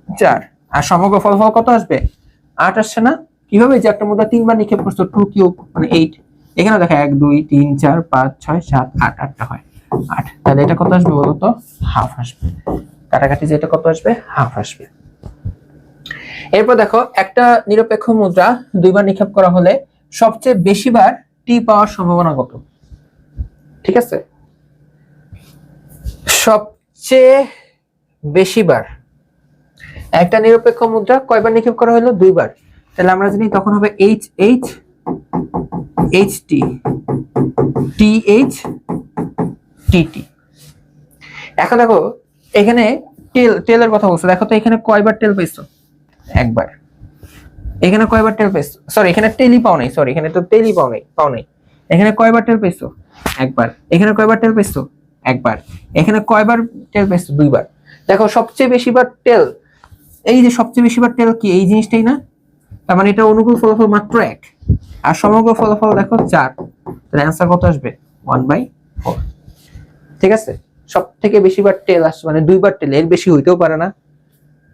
S1: 4। আর সমগ্র ফলাফল কত আসবে? 8 আসছে না? কিভাবে, যে একটা মুদ্রা 3 বার নিক্ষেপ করছো, 2 কিউব মানে 8, এখানে দেখো 1 2 3 4 5 6 7 8, 8টা হয় 8, তাহলে এটা কত আসবে বলো তো? হাফ আসবে। কাটাকাটি যে এটা কত আসবে? হাফ আসবে। এরপর দেখো একটা নিরপেক্ষ মুদ্রা 2 বার নিক্ষেপ করা হলে সবচেয়ে বেশি বার টি পাওয়ার সম্ভাবনা কত? ঠিক আছে, সবচেয়ে বেশি বার একটা নিরপেক্ষ মুদ্রা কয়বার নিক্ষেপ করা হলো? 2 বার। তাহলে আমরা জানি তখন হবে H H, H T, T H, T T. এখন দেখো এখানে টেল, টেলের কথা বলছো, দেখো তো এখানে কয়বার টেল পেয়েছো? 1 বার। এখানে কয়বার টেল পেয়েছো? সরি এখানে টেলই পাও নাই, সরি এখানে তো টেলই পাও নাই। এখানে কয়বার টেল পেয়েছো? 1 বার। এখানে কয়বার টেল পেয়েছো? 1 বার। এখানে কয়বার টেল পেয়েছো? 2 বার। দেখো সবচেয়ে বেশি বার টেল, এই যে সবচেয়ে বেশি বার টেল কি এই জিনিসটাই না? তার মানে এটা অনুকূল ফলাফল মাত্র 1, আর সমগ্র ফলাফল দেখো 4, তাহলে অ্যান্সার কত আসবে? 1/4। ঠিক আছে, সব থেকে বেশি বার টেল আসছে, মানে 2 বার টেল, এর বেশি হইতেও পারে না,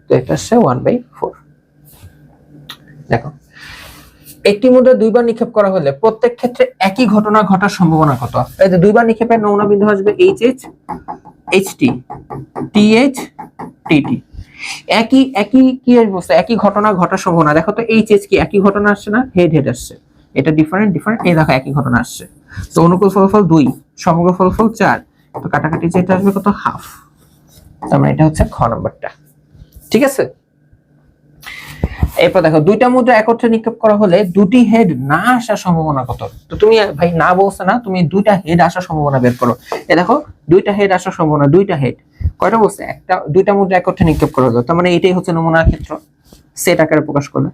S1: তো এটা আসছে 1/4। দেখো একটি মুদ্রা 2 বার নিক্ষেপ করা হলে প্রত্যেক ক্ষেত্রে একই ঘটনা ঘটার সম্ভাবনা কত? এই যে 2 বার নিক্ষেপের নমুনা বিন্দু আসবে H H, H T, T H, T T, একই একই কি বলছে, একই ঘটনা ঘটার সম্ভাবনা। দেখো তো এইচ এইচ কি একই ঘটনা আসছে না? হেড হেড আসছে, এটা ডিফারেন্ট ডিফারেন্ট, এই দেখো একই ঘটনা আসছে। তো অনুকূল ফলাফল 2, সমগ্র ফলাফল 4, তো কাটাকাটি যেটা আসবে কত? হাফ। তার মানে এটা হচ্ছে খ নাম্বারটা। ঠিক আছে, এরপর দেখো 2টা মুদ্রা একত্রে নিক্ষেপ করা হলে 2টি হেড না আসার সম্ভাবনা কত? তো তুমি ভাই না বলছো না, তুমি 2টা হেড আসার সম্ভাবনা বের করো। এই দেখো 2টা হেড আসার সম্ভাবনা, 2টা হেড কয়টা বলছে? একটা। 2টা মুদ্রা একত্রে নিক্ষেপ করা হলো, তার মানে এটাই হচ্ছে নমুনা ক্ষেত্র, সেট আকারে প্রকাশ করলে।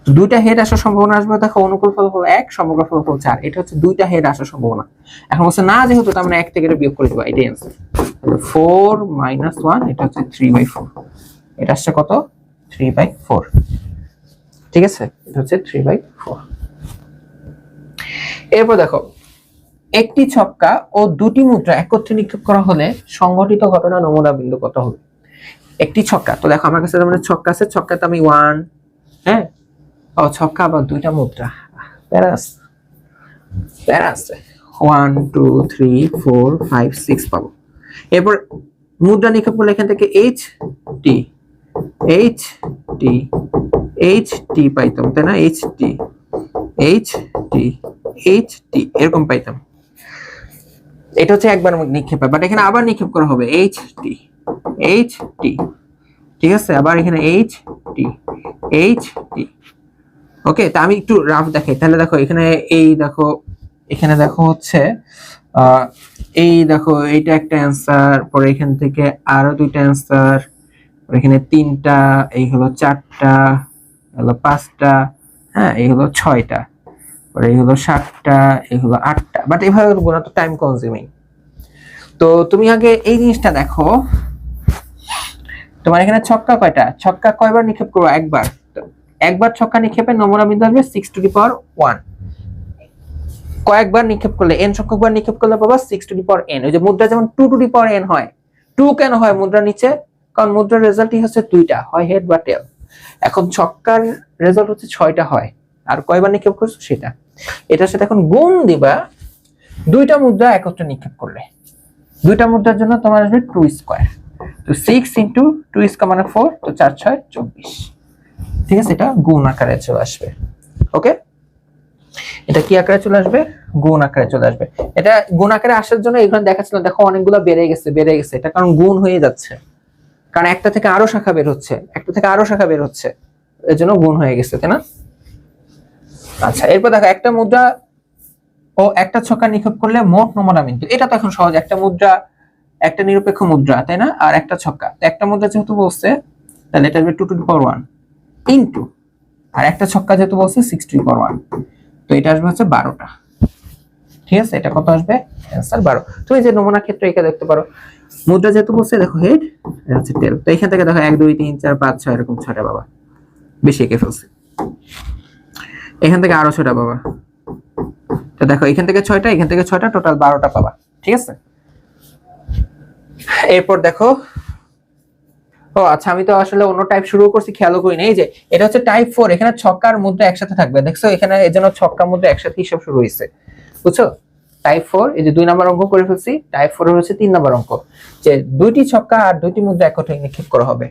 S1: তো 2টা হেড আসার সম্ভাবনা আসবে, দেখো অনুকূল ফলাফল 1, সমগ্র ফলাফল 4, এটা হচ্ছে 2টা হেড আসার সম্ভাবনা। এখন বলছে না যেহেতু, তার মানে 1 থেকে এটা বিয়োগ করে দেবা, এটাই आंसर। 4 - 1, এটা হচ্ছে 3/4, এটা আসছে কত? 3/4। ঠিক আছে, এটা হচ্ছে 3/4। এরপর দেখো একটি ছক্কা ও 2টি মুদ্রা একত্রে নিক্ষেপ করা হলে সংঘটিত ঘটনা নমুনা বিন্দু কত হবে? একটি ছক্কা, তো দেখো আমার কাছে মানে ছক্কা আছে, ছক্কাতে আমি 1, হ্যাঁ, ও ছক্কা আবার 2টা মুদ্রা, প্যারাস প্যারাস 1 2 3 4 5 6 পাবো। এরপর মুদ্রা নিক্ষেপ করলে এখান থেকে H T, H T, H টি পাইতাম, তাই না? H T, H T, H টি এরকম পাইতাম। এটা হচ্ছে একবার নিক্ষেপ, বাট এখানে আবার নিক্ষেপ করা হবে এইচ টি, এইচ টি, ঠিক আছে, আবার এখানে এইচ টি, এইচ টি। ওকে, তা আমি একটু রাফ দেখাই, তাহলে দেখো এখানে এই দেখো, এখানে দেখো হচ্ছে এই দেখো এইটা একটা অ্যান্সার, পরে এখান থেকে আরো 2টা অ্যান্সার, এখানে 3টা, এই হলো 4টা, হলো 5টা, হ্যাঁ এই হলো 6টা, পরে এই হলো 7টা, এই হলো 8টা, বাট এইভাবে গোনা তো টাইম কনজিউমিং। তো তুমি আগে এই জিনিসটা দেখো, তোমার এখানে ছক্কা কয়টা, ছক্কা কয়বার নিক্ষেপ করবো, একবার। একবার ছক্কা নিক্ষেপের নমুনা বিন্দু আসবে 6^1। কয়েকবার নিক্ষেপ করলে, n সংখ্যকবার নিক্ষেপ করলে পাবা 6^n। ওই যে মুদ্রা যেমন 2^n হয়, 2 কেন হয় মুদ্রা নিচে, কারণ মুদ্রার রেজাল্টই হচ্ছে দুইটা, হয় হেড বা টেল। এখন ছক্কার রেজাল্ট হচ্ছে 6টা হয়, আর কয়বার নিক্ষেপ করছো সেটা। এটার সাথে এখন গুণ দিবা দুইটা মুদ্রা একত্রে নিক্ষেপ করলে। দুইটা মুদ্রার জন্য তোমার আসবে 2^2। তো 6 × 2 মানে 4, তো 4 6 24। ঠিক আছে, এটা গুণ আকারে চলে আসবে। ওকে, এটা কি আকারে চলে আসবে, গুণ আকারে চলে আসবে। এটা গুণ আকারে আসার জন্য এখানে দেখাচ্ছিল, দেখো অনেকগুলো বেড়ে গেছে, এটা কারণ গুণ হয়ে যাচ্ছে, কারণ একটা থেকে আরো শাখা বের হচ্ছে, একটা থেকে আরো শাখা বের হচ্ছে, এর জন্য গুণ হয়ে গেছে, তাই না? আচ্ছা, এরপর দেখো একটা মুদ্রা ও একটা ছক্কা নিক্ষেপ করলে মোট নমুনা বিন্দু। এটা তো এখন সহজ, একটা মুদ্রা একটা নিরপেক্ষ মুদ্রা, তাই না, আর একটা ছক্কা। একটা মুদ্রা যেহেতু বলছে তাহলে এটা আসবে 2^1 ইনটু, আর একটা ছক্কা যেহেতু বলছে 6^1, তো এটা আসবে হচ্ছে 12টা। ঠিক আছে, এটা কত আসবে, অ্যানসার 12। তুমি যে নমুনা ক্ষেত্রে এটা দেখতে পারো, মুদ্রা যেহেতু বলছে, দেখো হেড, এটা হচ্ছে টেল। তো এখান থেকে দেখো 1 2 3 4 5 6 এরকম 6টা বাবা, বেশি এঁকে ফেলছে। এখান থেকে আরো 6টা বাবা, তো দেখো এখান থেকে 6টা, এখান থেকে 6টা, টোটাল 12টা পাবা। ঠিক আছে, এরপর দেখো, ও আচ্ছা, আমি তো আসলে অন্য টাইপ শুরু করছি, খেয়াল করি না। এই যে এটা হচ্ছে টাইপ 4, এখানে ছক্কার মুদ্রা একসাথে থাকবে, দেখছো এখানে এজন্য ছক্কা মুদ্রা একসাথে হিসাব শুরু হয়েছে, বুঝছো? টাইপ 4, এই যে 2 নাম্বার অঙ্ক করে ফেলছি। টাইপ 4 এর হচ্ছে 3 নাম্বার অঙ্ক, যে দুইটি ছক্কা আর দুইটি মুদ্রা একত্রে নিক্ষেপ করা হবে।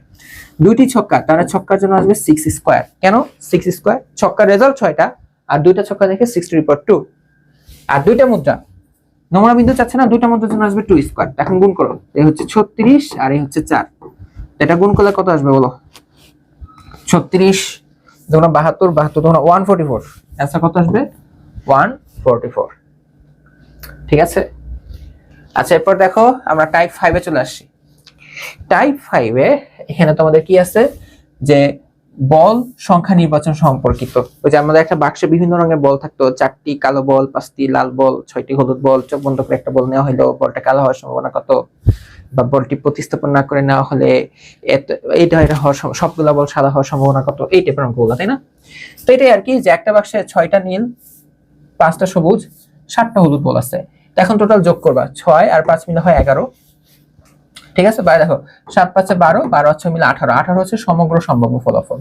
S1: দুইটি ছক্কা, তাহলে ছক্কার জন্য আসবে 6^2। কেন 6^2? ছক্কার রেজাল্ট 6টা, আর দুইটা ছক্কা দেখে 6^2। আর দুইটা মুদ্রা নমুনা বিন্দু চাচ্ছে না, দুইটা মুদ্রার জন্য আসবে 2^2। এখন গুণ করো, এই হচ্ছে 36 আর এই হচ্ছে 4, এটা গুণ করলে কত আসবে বলো? 36 দুগুণ 72, 72 দুগুণ 144, অ্যান্সার কত আসবে? 144। ঠিক আছে, আচ্ছা এরপর দেখো আমরা টাইপ 5 এ চলে আসছি। টাইপ 5 এ এখানে তোমাদের কি আছে, যে বল সংখ্যা নির্বাচন সম্পর্কিত। ওই যে আমাদের একটা বাক্সে বিভিন্ন রঙের বল থাকতো, 4টি কালো বল, 5টি লাল বল, 6টি হলুদ বল, চোখ বন্ধ করে একটা বল নেওয়া হলো, বলটা কালো হওয়ার সম্ভাবনা কত, বা বলটি প্রতিস্থাপন না করে নেওয়া হলে এটা হওয়ার, সবগুলা বল সাদা হওয়ার সম্ভাবনা কত, এই টাইপের অঙ্কগুলো, তাই না? তো এটাই আর কি, যে একটা বাক্সে 6টা নীল, 5টা সবুজ, 7টা হলুদ বল আছে। এখন টোটাল যোগ করবা, 6 আর 5 মিলে হয় 11। ঠিক আছে, বাইরে দেখো 7 5 12, 12 আর 6 মিলে 18, 18 হচ্ছে সমগ্র সম্ভাব্য ফলাফল।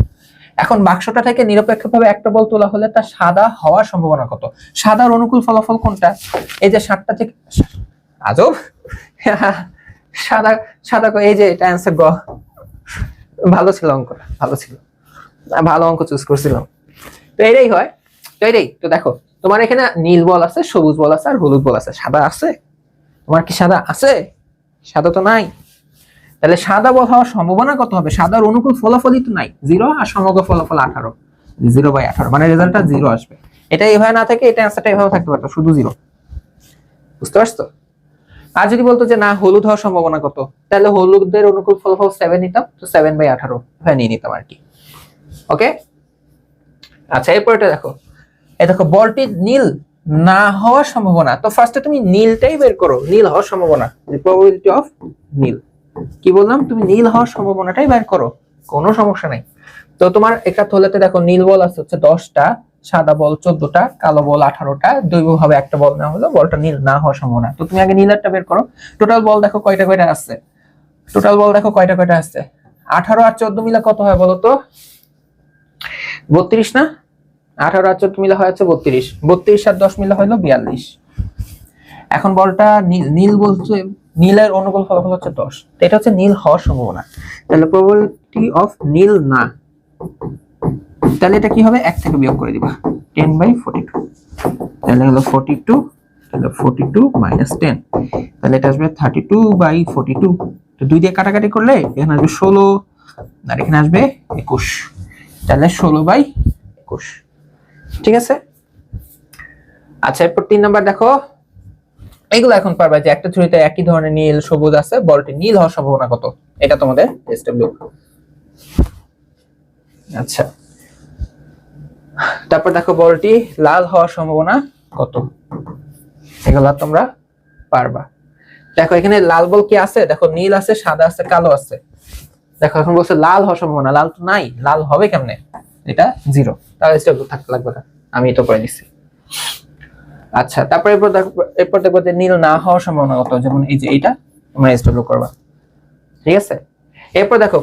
S1: এখন বাক্সটা থেকে নিরপেক্ষভাবে একটা বল তোলা হলে তার সাদা হওয়ার সম্ভাবনা কত, সাদার অনুকূল ফলাফল কোনটা? এই যে 7টা থেকে, আজব, সাদা সাদা, এই যে এটা অ্যান্সার গ। ভালো ছিল অঙ্কটা, ভালো ছিল, ভালো অঙ্ক চুজ করছিলাম। তো এটাই হয়, তো এটাই তো দেখো, তোমার এখানে নীল বল আছে, সবুজ বল আছে, আর হলুদ বল আছে, সাদা আছে? তোমার কি সাদা আছে? সাদা তো নাই। তাহলে সাদা বল হওয়ার সম্ভাবনা কত হবে? সাদার অনুকূল ফলাফলই তো নাই, 0, আর সমগ্র ফলাফল 18, 0/18, মানে রেজাল্টটা 0 আসবে। এটা এইভাবে না থাকে, এটা অ্যান্সারটা এইভাবে থাকতে পারতো, শুধু 0। বুঝতে পারছো? আর যদি বলতো যে না হলুদ হওয়ার সম্ভাবনা কত, তাহলে হলুদের অনুকূল ফলাফল 7 নিতাম, তো 7/18 হ্যাঁ নিয়ে নিতাম আর কি। ওকে, আচ্ছা এরপর এটা দেখো, এই দেখো বলটি নীল না হওয়ার সম্ভাবনা। তো ফার্স্টে তুমি নীলটাই বের করো, নীল হওয়ার সম্ভাবনা, প্রবাবিলিটি অফ নীল। কি বললাম, তুমি নীল হওয়ার সম্ভাবনাটাই বের করো, কোনো সমস্যা নাই। তো তোমার একটা থলেতে দেখো নীল বল আছে হচ্ছে 10টা, সাদা বল 14টা, কালো বল 18টা, দৈবভাবে একটা বল নেওয়া হলো, বলটা নীল না হওয়ার সম্ভাবনা। তো তুমি আগে নীলেরটা বের করো। টোটাল বল দেখো কয়টা কয়টা আছে, টোটাল বল দেখো কয়টা কয়টা আছে, 18 আর 14 মিলে কত হয় বলো তো? 32 না? 18 আর 14 মিলে হয় হচ্ছে 32, 32 আর 10 মিলে হলো 42। এখন বলটা নীল বলছে, নীলের অনুকূল ফলাফল হচ্ছে 10, তো এটা হচ্ছে নীল হওয়ার সম্ভাবনা। তাহলে প্রবাবিলিটি অফ নীল না, তাহলে এটা কি হবে, 1 থেকে বিয়োগ করে দিবা, 10/42, তাহলে হলো 42, তাহলে 42 - 10, তাহলে এটা আসবে 32/42। তো 2 দিয়ে কাটাকাটি করলে এখানে আসবে 16, আর এখানে আসবে 21, তাহলে 16/21। ঠিক আছে, আচ্ছা এরপর 3 নাম্বার দেখো, এইগুলো এখন পারবা যে একটা ছুরিতে একই ধরনের নীল সবুজ আছে, বলটি নীল হওয়ার সম্ভাবনা কত, এটা তোমাদের এসডব্লিউ। আচ্ছা তারপর দেখো বলটি লাল হওয়ার সম্ভাবনা কত, এগুলা তোমরা পারবা। দেখো এখানে লাল বল কি আছে, দেখো নীল আছে, সাদা আছে, কালো আছে। দেখো এখন বলছে লাল হওয়ার সম্ভাবনা, লাল তো নাই, লাল হবে কেমনে, এটা 0, তাহলে স্টেবল থাকতে লাগবে না, আমি এটা করে দিচ্ছি। আচ্ছা তারপরে এরপর দেখবো যে নীল না হওয়ার সম্ভাবনা কত, যেমন এই যে এটা তোমরা স্টেবল করবা, ঠিক আছে। এরপর দেখো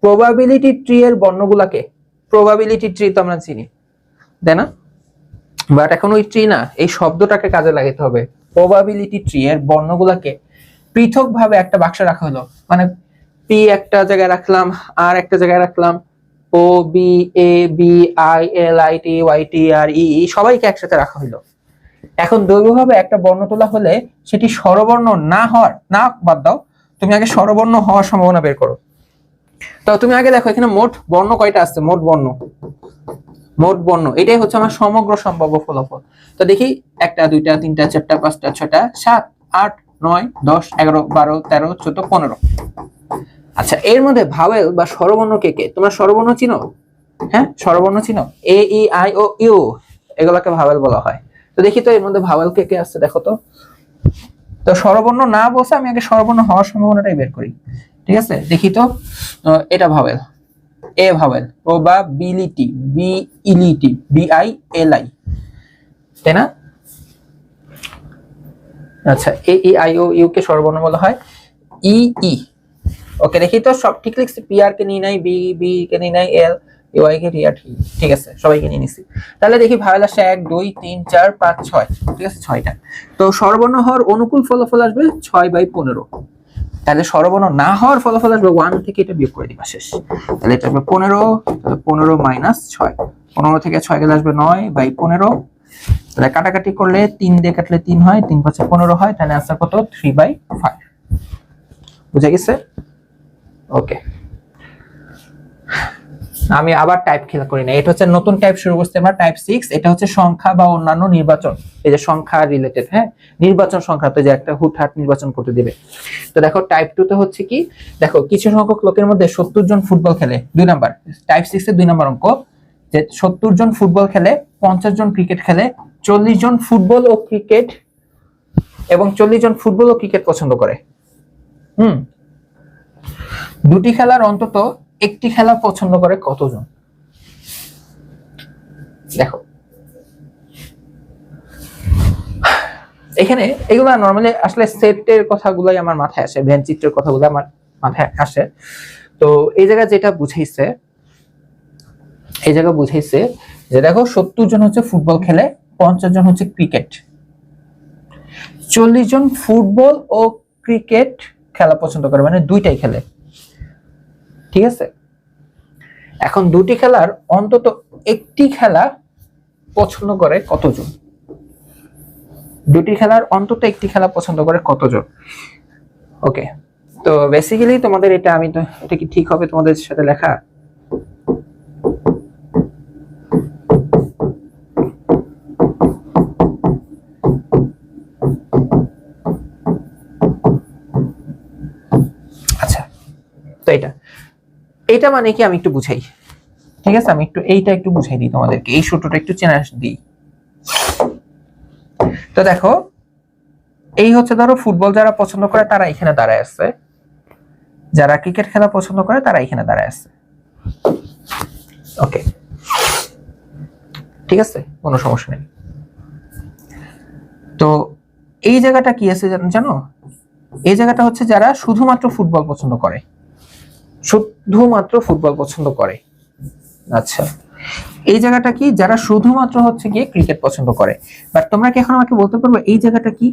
S1: প্রবাবিলিটি ট্রি এর বর্ণগুলাকে, প্রবাবিলিটি ট্রি তো আমরা চিনি তাই না, বাট এখন ওই ট্রি না, এই শব্দটাকে কাজে লাগাতে হবে। প্রবাবিলিটি ট্রি এর বর্ণগুলাকে পৃথক ভাবে একটা বাক্সে রাখা হলো, মানে পি একটা জায়গায় রাখলাম, আর একটা জায়গায় রাখলাম, O B A B I L I T Y T R E সবাইকে একসাথে রাখা হলো। এখন দৈর্ঘ্যভাবে একটা বর্ণ তোলা হলে সেটি স্বরবর্ণ না হওয়ার, না বাদ দাও, তুমি আগে স্বরবর্ণ হওয়ার সম্ভাবনা বের করো। তো তুমি আগে দেখো এখানে মোট বর্ণ কয়টা আছে, মোট বর্ণ এটাই হচ্ছে আমার সমগ্র সম্ভাব্য ফলাফল। তো দেখি 1 2 3 4 5 6 7 8 9 10 11 12 13 14 15। আচ্ছা এর মধ্যে ভাওয়েল বা স্বরবর্ণ কে কে, তোমরা স্বরবর্ণ চিনো? হ্যাঁ স্বরবর্ণ চিনো, এ ই আই ও ইউ, এগুলোকে ভাওয়েল বলা হয়। তো দেখি তো এর মধ্যে ভাওয়েল কে কে আছে, দেখো তো। তো স্বরবর্ণ না বসে আমি আগে স্বরবর্ণ হওয়ার সম্ভাবনাটাই বের করি, ঠিক আছে। দেখি তো, এটা vowel, A vowel, probability, B I L I, তাই না? আচ্ছা এ ই আই ও ইউ কে স্বরবর্ণ বলা হয়, ই ই। ওকে দেখি তো সব ঠিক লিখছি, পি আর কে নিয়ে নাই, বি কে নিয়ে নাই, এল ইউআই কে রিয়া, ঠিক আছে সবাইকে নিয়ে নিছি। তাহলে দেখি ভাওয়েল আসে 1 2 3 4 5 6, ঠিক আছে 6টা। তো স্বরবর্ণ হওয়ার অনুকূল ফলাফল আসবে 6/15। তাহলে স্বরবর্ণ না হওয়ার ফলাফল আসবে 1 থেকে এটা বিয়োগ করে দিবা, শেষ। তাহলে এটা আসবে 15, 15 - 6, 15 থেকে 6 গেলে আসবে 9/15। তাহলে কাটাকাটি করলে 3 দিয়ে কাটলে 3 হয়, 3 5 15 হয়, তাহলে আনসার কত 3/5। বুঝা গেছে? ওকে, আমি আবার টাইপ খেলা করি না, এটা হচ্ছে নতুন টাইপ শুরু করতে আমরা, টাইপ 6। এটা হচ্ছে সংখ্যা বা অন্যান্য নির্বাচন, এই যে সংখ্যা রিলেটেড, হ্যাঁ নির্বাচন সংখ্যা, তো যে একটা হুটহাট নির্বাচন করতে দিবে। তো দেখো টাইপ 2 তে হচ্ছে কি, দেখো কিছু সংখ্যক লোকের মধ্যে 70 জন ফুটবল খেলে, 2 নাম্বার, টাইপ 6 এর 2 নাম্বার অঙ্ক, যে 70 জন ফুটবল খেলে, 50 জন ক্রিকেট খেলে, 40 জন ফুটবল ও ক্রিকেট এবং 40 জন ফুটবল ও ক্রিকেট পছন্দ করে। দুটি খেলার অন্তত একটি খেলা পছন্দ করে কতজন? দেখো এখানে এগুলা নরমালি আসলে সেটের কথাগুলাই আমার মাথায় আসে, ভ্যানচিত্রের কথাগুলো আমার মাথায় আসে। তো এই জায়গায় যেটা বুঝাইছে, যে দেখো 70 জন হচ্ছে ফুটবল খেলে, 50 জন হচ্ছে ক্রিকেট, 40 জন ফুটবল ও ক্রিকেট খেলা পছন্দ করে, মানে দুইটাই খেলে, ঠিক আছে। এখন দুটি খেলার অন্তত একটি খেলা পছন্দ করে কতজন? দুটি খেলার অন্তত একটি খেলা পছন্দ করে কতজন? ওকে, তো বেসিক্যালি তোমাদের এটা, আমি তো এটা কি ঠিক হবে তোমাদের সাথে লেখা? আচ্ছা তো এটা মানে কি আমি একটু বুঝাই, ঠিক আছে, আমি এইটা একটু বুঝাই দিই তোমাদেরকে, এই সূত্রটা একটু চেনা দিই। তো দেখো এই হচ্ছে, ধরো ফুটবল যারা পছন্দ করে তারা এখানে দাঁড়ায় আছে, যারা ক্রিকেট খেলা পছন্দ করে তারা এখানে দাঁড়ায় আছে, ওকে ঠিক আছে, কোনো সমস্যা নেই। তো এই জায়গাটা কি আছে জানো, এই জায়গাটা হচ্ছে যারা শুধুমাত্র ফুটবল পছন্দ করে, আচ্ছা এই জায়গাটা কি, যারা শুধুমাত্র হচ্ছে গিয়ে ক্রিকেট পছন্দ করে। বাট তোমরা কি এখন আমাকে বলতে পারবে এই জায়গাটা কি?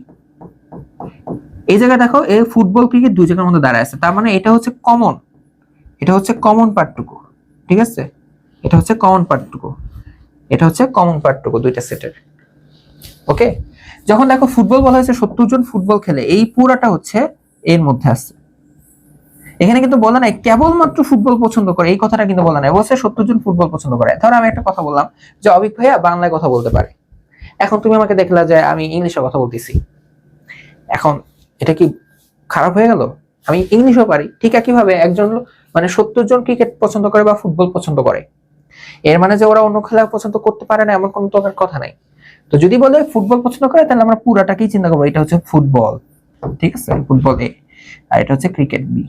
S1: এই জায়গা দেখো, এই ফুটবল ক্রিকেট দুই জায়গার মধ্যে দাঁড়ায় আছে, তার মানে এটা হচ্ছে কমন পার্টটুকু, ঠিক আছে, এটা হচ্ছে কমন পার্টটুকু দুইটা সেটের। ওকে, যখন দেখো ফুটবল বলা হয়েছে 70 জন ফুটবল খেলে, এই পুরাটা হচ্ছে এর মধ্যে আছে। এখানে কিন্তু বলা নাই কেবলমাত্র ফুটবল পছন্দ করে, এই কথাটা কিন্তু বলা নাই, বলছে 70 জন ফুটবল পছন্দ করে। ধরো আমি একটা কথা বললাম যে অবিক ভাইয়া বাংলায় কথা বলতে পারে, এখন তুমি আমাকে দেখলা যে আমি ইংলিশে কথা বলতেছি, এখন এটা কি খারাপ হয়ে গেল? আমি ইংলিশও পারি, ঠিক একইভাবে একজন মানে 70 জন ক্রিকেট পছন্দ করে বা ফুটবল পছন্দ করে, এর মানে যে ওরা অন্য খেলা পছন্দ করতে পারে না এমন কোনো তো কথা নাই। তো যদি বলে ফুটবল পছন্দ করে তাহলে আমরা পুরাটাকেই চিন্তা করবো, এটা হচ্ছে ফুটবল, ঠিক আছে, ফুটবল এ, আর এটা হচ্ছে ক্রিকেট বি।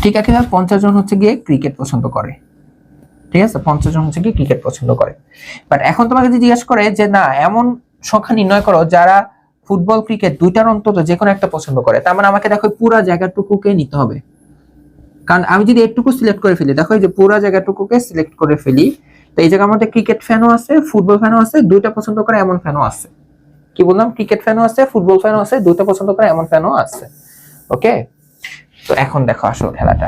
S1: ঠিক আছে, 50 জন হচ্ছে গিয়ে ক্রিকেট পছন্দ করে, ঠিক আছে, 50 জন হচ্ছে গিয়ে ক্রিকেট পছন্দ করে। বাট এখন তোমাকে যদি জিজ্ঞেস করে যে না এমন সংখ্যা নির্ণয় করো যারা ফুটবল ক্রিকেট দুইটার অন্তত যে কোনো একটা পছন্দ করে, তার মানে আমাকে দেখো পুরো জায়গাটুকুকে নিতে হবে। কারণ আমি যদি একটুকু সিলেক্ট করে ফেলি, দেখো এই যে পুরো জায়গাটুকুকে সিলেক্ট করে ফেলি, তো এই জায়গার মধ্যে ক্রিকেট ফ্যানও আছে, ফুটবল ফ্যানও আছে, দুইটা পছন্দ করে এমন ফ্যানও আছে। কি বললাম? ক্রিকেট ফ্যানও আছে, ফুটবল ফ্যানও আছে, দুইটা পছন্দ করে এমন ফ্যানও আছে। ওকে, তো এখন দেখো আসো খেলাটা।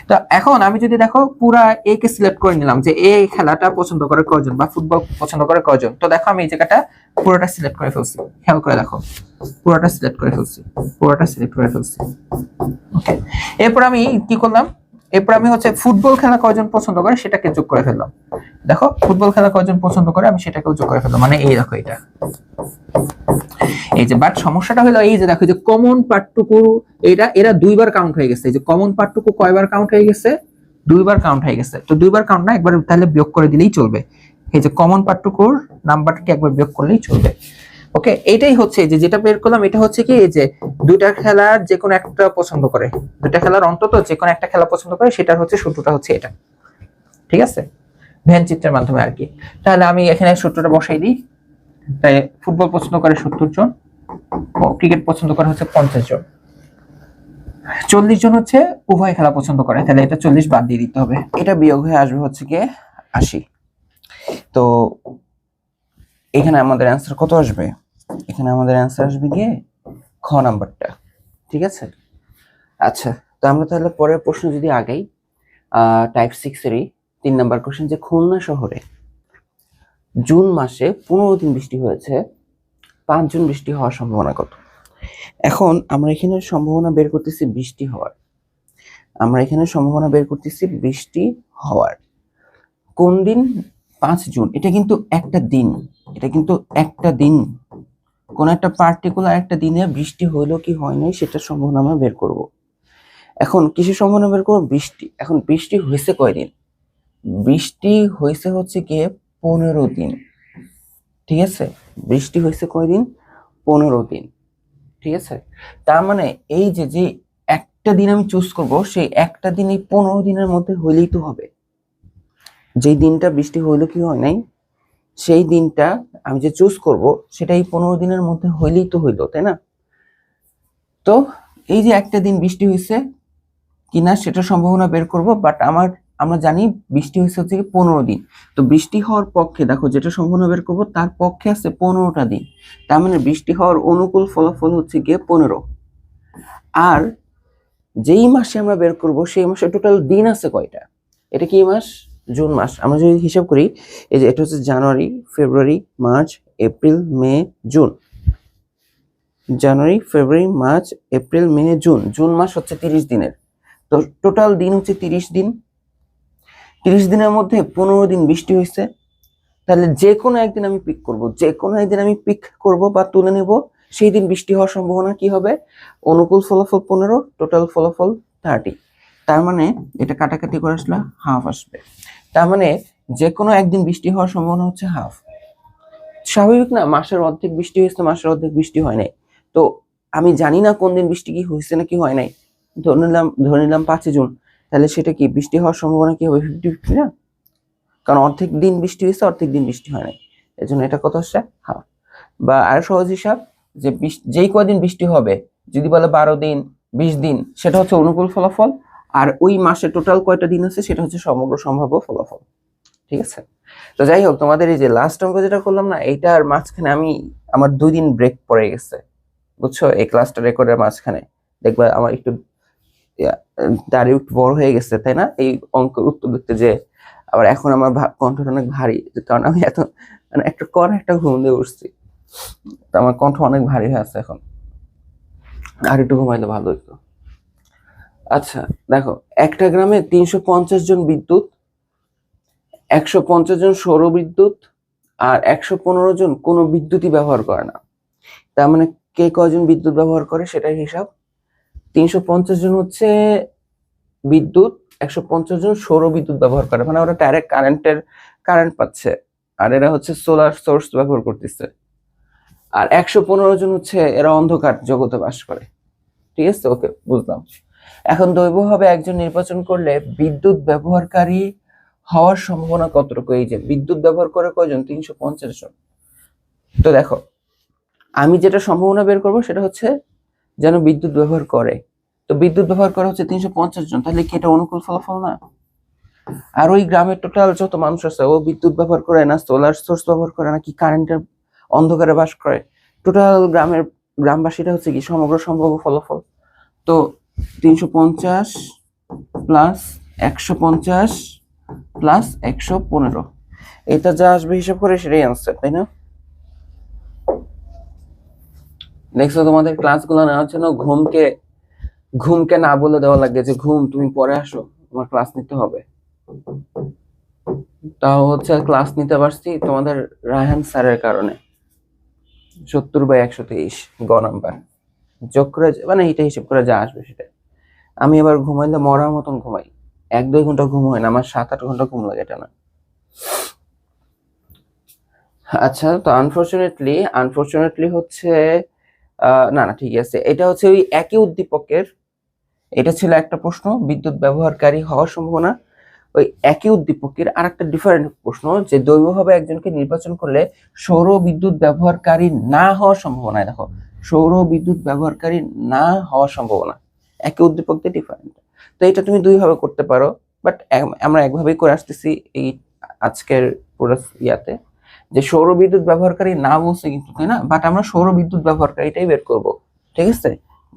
S1: তো এখন আমি যদি দেখো পুরা এ কে সিলেক্ট করে নিলাম যে এ খেলাটা পছন্দ করে কয়জন বা ফুটবল পছন্দ করে কয়জন, তো দেখো আমি এই জায়গাটা পুরোটা সিলেক্ট করে ফেলছি, খেয়াল করে দেখো পুরোটা সিলেক্ট করে ফেলছি, পুরোটা সিলেক্ট করে ফেলছি। ওকে, এরপর আমি কি করলাম, এরপর আমি হচ্ছে ফুটবল খেলা কয়জন পছন্দ করে সেটাকে যোগ করে ফেললাম। দেখো ফুটবল খেলা কয়জন পছন্দ করে আমি সেটাকেও যোগ করে ফেললাম, মানে এই দেখো এটা, এই যে। বাট সমস্যাটা হলো এই যে দেখো যে কমন পার্টটুকু এটা এরা দুইবার কাউন্ট হয়ে গেছে। এই যে কমন পার্টটুকু কয়বার কাউন্ট হয়ে গেছে? দুইবার কাউন্ট হয়ে গেছে। তো দুইবার কাউন্ট না, একবার তাহলে বিয়োগ করে দিলেই চলবে। এই যে কমন পার্টটুকুর নাম্বারটাকে একবার বিয়োগ করলেই চলবে। ওকে, এটাই হচ্ছে যে যেটা বের করলাম, এটা হচ্ছে কি এই যে দুইটা খেলার যে কোনো একটা পছন্দ করে, দুইটা খেলার অন্তত যে কোনো একটা খেলা পছন্দ করে, সেটার হচ্ছে সূত্রটা হচ্ছে এটা, ঠিক আছে, ভেন চিত্রের মাধ্যমে আর কি। তাহলে আমি এখানে সূত্রটা বসাই দিই। তাই ফুটবল পছন্দ করে 70 জন, ক্রিকেট পছন্দ করে হচ্ছে 50 জন, 40 জন হচ্ছে উভয় খেলা পছন্দ করে, তাহলে এটা 40 বাদ দিয়ে দিতে হবে, এটা বিয়োগ হয়ে আসবে হচ্ছে গিয়ে 80। তো এখানে আমাদের অ্যান্সার কত আসবে? এখানে আমাদের অ্যান্সার আসবে গিয়ে খ নাম্বারটা, ঠিক আছে। আচ্ছা, তো আমরা তাহলে পরের প্রশ্ন যদি আগাই, টাইপ 6 এরই 3 নাম্বার কোশ্চেন, যে খুলনা শহরে জুন মাসে 15 দিন বৃষ্টি হয়েছে, 5 জন বৃষ্টি হওয়ার সম্ভাবনা কত? এখন আমরা এখানে সম্ভাবনা বের করতেছি বৃষ্টি হওয়ার, আমরা এখানে সম্ভাবনা বের করতেছি বৃষ্টি হওয়ার। কোন দিন? 5 জুন। এটা কিন্তু একটা দিন, এটা কিন্তু একটা দিন, কোন একটা পার্টিকুলার একটা দিনে বৃষ্টি হইলো কি হয় নাই সেটার সম্ভাবনা আমরা বের করব। এখন কিসের সম্ভাবনা বের করব? বৃষ্টি। এখন বৃষ্টি হয়েছে কয়দিন? বৃষ্টি হয়েছে হচ্ছে গিয়ে 15 দিন, ঠিক আছে। বৃষ্টি হয়েছে কয়দিন? 15 দিন, ঠিক আছে। তার মানে এই যে যে একটা দিন আমি চুজ করব, সেই একটা দিন এই 15 দিনের মধ্যে হইলেই তো হবে। যেই দিনটা বৃষ্টি হইলো কি হয় নাই, সেই দিনটা আমি যে চুজ করব সেটা এই 15 দিনের মধ্যে হইলেই তো হইলো, তাই না? তো এই যে একটা দিন বৃষ্টি হয়েছে কিনা সেটা সম্ভাবনা বের করব। বাট আমরা জানি বৃষ্টি হয়েছে হচ্ছে 15 দিন। তো বৃষ্টি হওয়ার পক্ষে দেখো যেটা সম্ভাবনা বের করব তার পক্ষে আছে 15টা দিন, তার মানে বৃষ্টি হওয়ার অনুকূল ফলাফল হচ্ছে গিয়ে 15। আর যেই মাসে আমরা বের করব সেই মাসে টোটাল দিন আছে কয়টা? এটা কি মাস? জুন মাস। আমরা যদি হিসাব করি, এই যে এটা হচ্ছে জানুয়ারি, ফেব্রুয়ারি, মার্চ, এপ্রিল, মে, জুন। জানুয়ারি, ফেব্রুয়ারি, মার্চ, এপ্রিল, মে, জুন। জুন মাস হচ্ছে 30 দিনের। তো টোটাল দিন হচ্ছে 30 দিন। 30 দিনের মধ্যে 15 দিন বৃষ্টি হয়েছে। তাহলে যে কোনো একদিন আমি পিক করব, যে কোনো একদিন আমি পিক করব বা তুলে নেব, সেই দিন বৃষ্টি হওয়ার সম্ভাবনা কি হবে? অনুকূল ফলাফল 15, টোটাল ফলাফল 30। তার মানে এটা কাটাকাটি করে আসলে হাফ আসবে। তার মানে যে কোনো একদিন বৃষ্টি হওয়ার সম্ভাবনা হচ্ছে হাফ। স্বাভাবিক না, মাসের অর্ধেক বৃষ্টি হয়েছে, মাসের অর্ধেক বৃষ্টি হয় নাই। তো আমি জানি না কোন দিন বৃষ্টি কি হয়েছে না কি হয় নাই, ধরে নিলাম 5 জুন, তাহলে সেটা কি বৃষ্টি হওয়ার সম্ভাবনা কি হবে? 50-50 না, কারণ অর্ধেক দিন বৃষ্টি হয়েছে, অর্ধেক দিন বৃষ্টি হয় নাই, এর জন্য এটা কত আসছে? হাফ। বা আর সহজ হিসাব, যে যেই কয়দিন বৃষ্টি হবে, যদি বলে 12 দিন, 20 দিন, সেটা হচ্ছে অনুকূল ফলাফল। আর ওই মাসে টোটাল কয়টা দিন আছে সেটা হচ্ছে সমগ্র সম্ভাব্য ফলাফল, ঠিক আছে। তো যাই হোক, তোমাদের এই যে লাস্ট অঙ্ক যেটা করলাম না, এইটার মাঝখানে আমার 2 দিন ব্রেক পড়ে গেছে, বুঝছো? এই ক্লাসটা রেকর্ডের মাঝখানে দেখবা আমার একটু দাড়ি একটু বড় হয়ে গেছে, তাই না? এই অঙ্কের উত্তর দিতে যে আবার এখন আমার কণ্ঠটা অনেক ভারী, কারণ আমি এত মানে একটা ঘুম দিয়ে উঠছি, তো আমার কণ্ঠ অনেক ভারী হয়ে আছে এখন, আর একটু ঘুমাইলে ভালো হতো। আচ্ছা দেখো, একটা গ্রামে 350 জন বিদ্যুৎ, 150 জন সৌর বিদ্যুৎ, আর 115 জন কোনো বিদ্যুৎই ব্যবহার করে না। তার মানে কে কয়জন বিদ্যুৎ ব্যবহার করে সেটাই হিসাব। 350 জন হচ্ছে বিদ্যুৎ, 150 জন সৌর বিদ্যুৎ ব্যবহার করে, মানে ওরা ডাইরেক্ট কারেন্ট পাচ্ছে।
S2: আর এরা হচ্ছে সোলার সোর্স ব্যবহার করতেছে। আর 115 জন হচ্ছে এরা অন্ধকার জগতে বাস করে। ঠিক আছে, ওকে, বুঝলাম। এখন দৈবভাবে একজন নির্বাচন করলে বিদ্যুৎ ব্যবহারকারী হওয়ার সম্ভাবনা কতটুকু? এই যে বিদ্যুৎ ব্যবহার করে কয়জন? 350 জন। তো দেখো, আমি যেটা সম্ভাবনা বের করবো সেটা হচ্ছে যেন বিদ্যুৎ ব্যবহার করে। তো বিদ্যুৎ ব্যবহার করা হচ্ছে 350 জন, তাহলে কি এটা অনুকূল ফলাফল না? আর ওই গ্রামের টোটাল যত মানুষ আছে, ও বিদ্যুৎ ব্যবহার করে না, সোলার সোর্স ব্যবহার করে না, কি কারেন্টের অন্ধকারে বাস করে, টোটাল গ্রামবাসীরা হচ্ছে কি সমগ্র সম্ভাব্য ফলাফল। তো 350 প্লাস 150 প্লাস 115, এটা যা আসবে হিসাব করে সেটাই আনসার, তাই না? দেখছো, তোমাদের ক্লাসগুলো নেওয়ার জন্য ঘুমকে না বলে দেওয়া লাগে যে ঘুম তুমি পরে আসো, তোমার ক্লাস নিতে হবে। তাও হচ্ছে ক্লাস নিতে পারছি তোমাদের রায়হান স্যারের কারণে। 70/123 গ নাম্বার যোগ করে, মানে এটা হিসেব করে যা আসবে সেটা। আমি এবার ঘুমাইলে মরার মতন ঘুমাই, 1-2 ঘন্টা ঘুম হয় না, আমার 7-8 ঘন্টা ঘুম লাগে, এটা না। আচ্ছা, তো আনফরচুনেটলি হচ্ছে না না ঠিক আছে, এটা হচ্ছে ওই একই উদ্দীপকের, এটা ছিল একটা প্রশ্ন বিদ্যুৎ ব্যবহারকারী হওয়ার সম্ভাবনা। ওই একই উদ্দীপকের আর একটা ডিফারেন্ট প্রশ্ন, যে দৈবভাবে একজনকে নির্বাচন করলে সৌর বিদ্যুৎ ব্যবহারকারী না হওয়ার সম্ভাবনা। দেখো, সৌর বিদ্যুৎ ব্যবহারকারী না হওয়ার সম্ভাবনা, একই উদ্দীপক দিয়ে ডিফারেন্ট। তো এটা তুমি দুই ভাবে করতে পারো, বাট আমরা একভাবেই করে আসতেছি এই আজকের পুরো ইয়াতে, যে সৌর বিদ্যুৎ ব্যবহারকারী না বলছে কিন্তু, তাই না? বাট আমরা সৌর বিদ্যুৎ ব্যবহারকারীটাই বের করব। ঠিক আছে,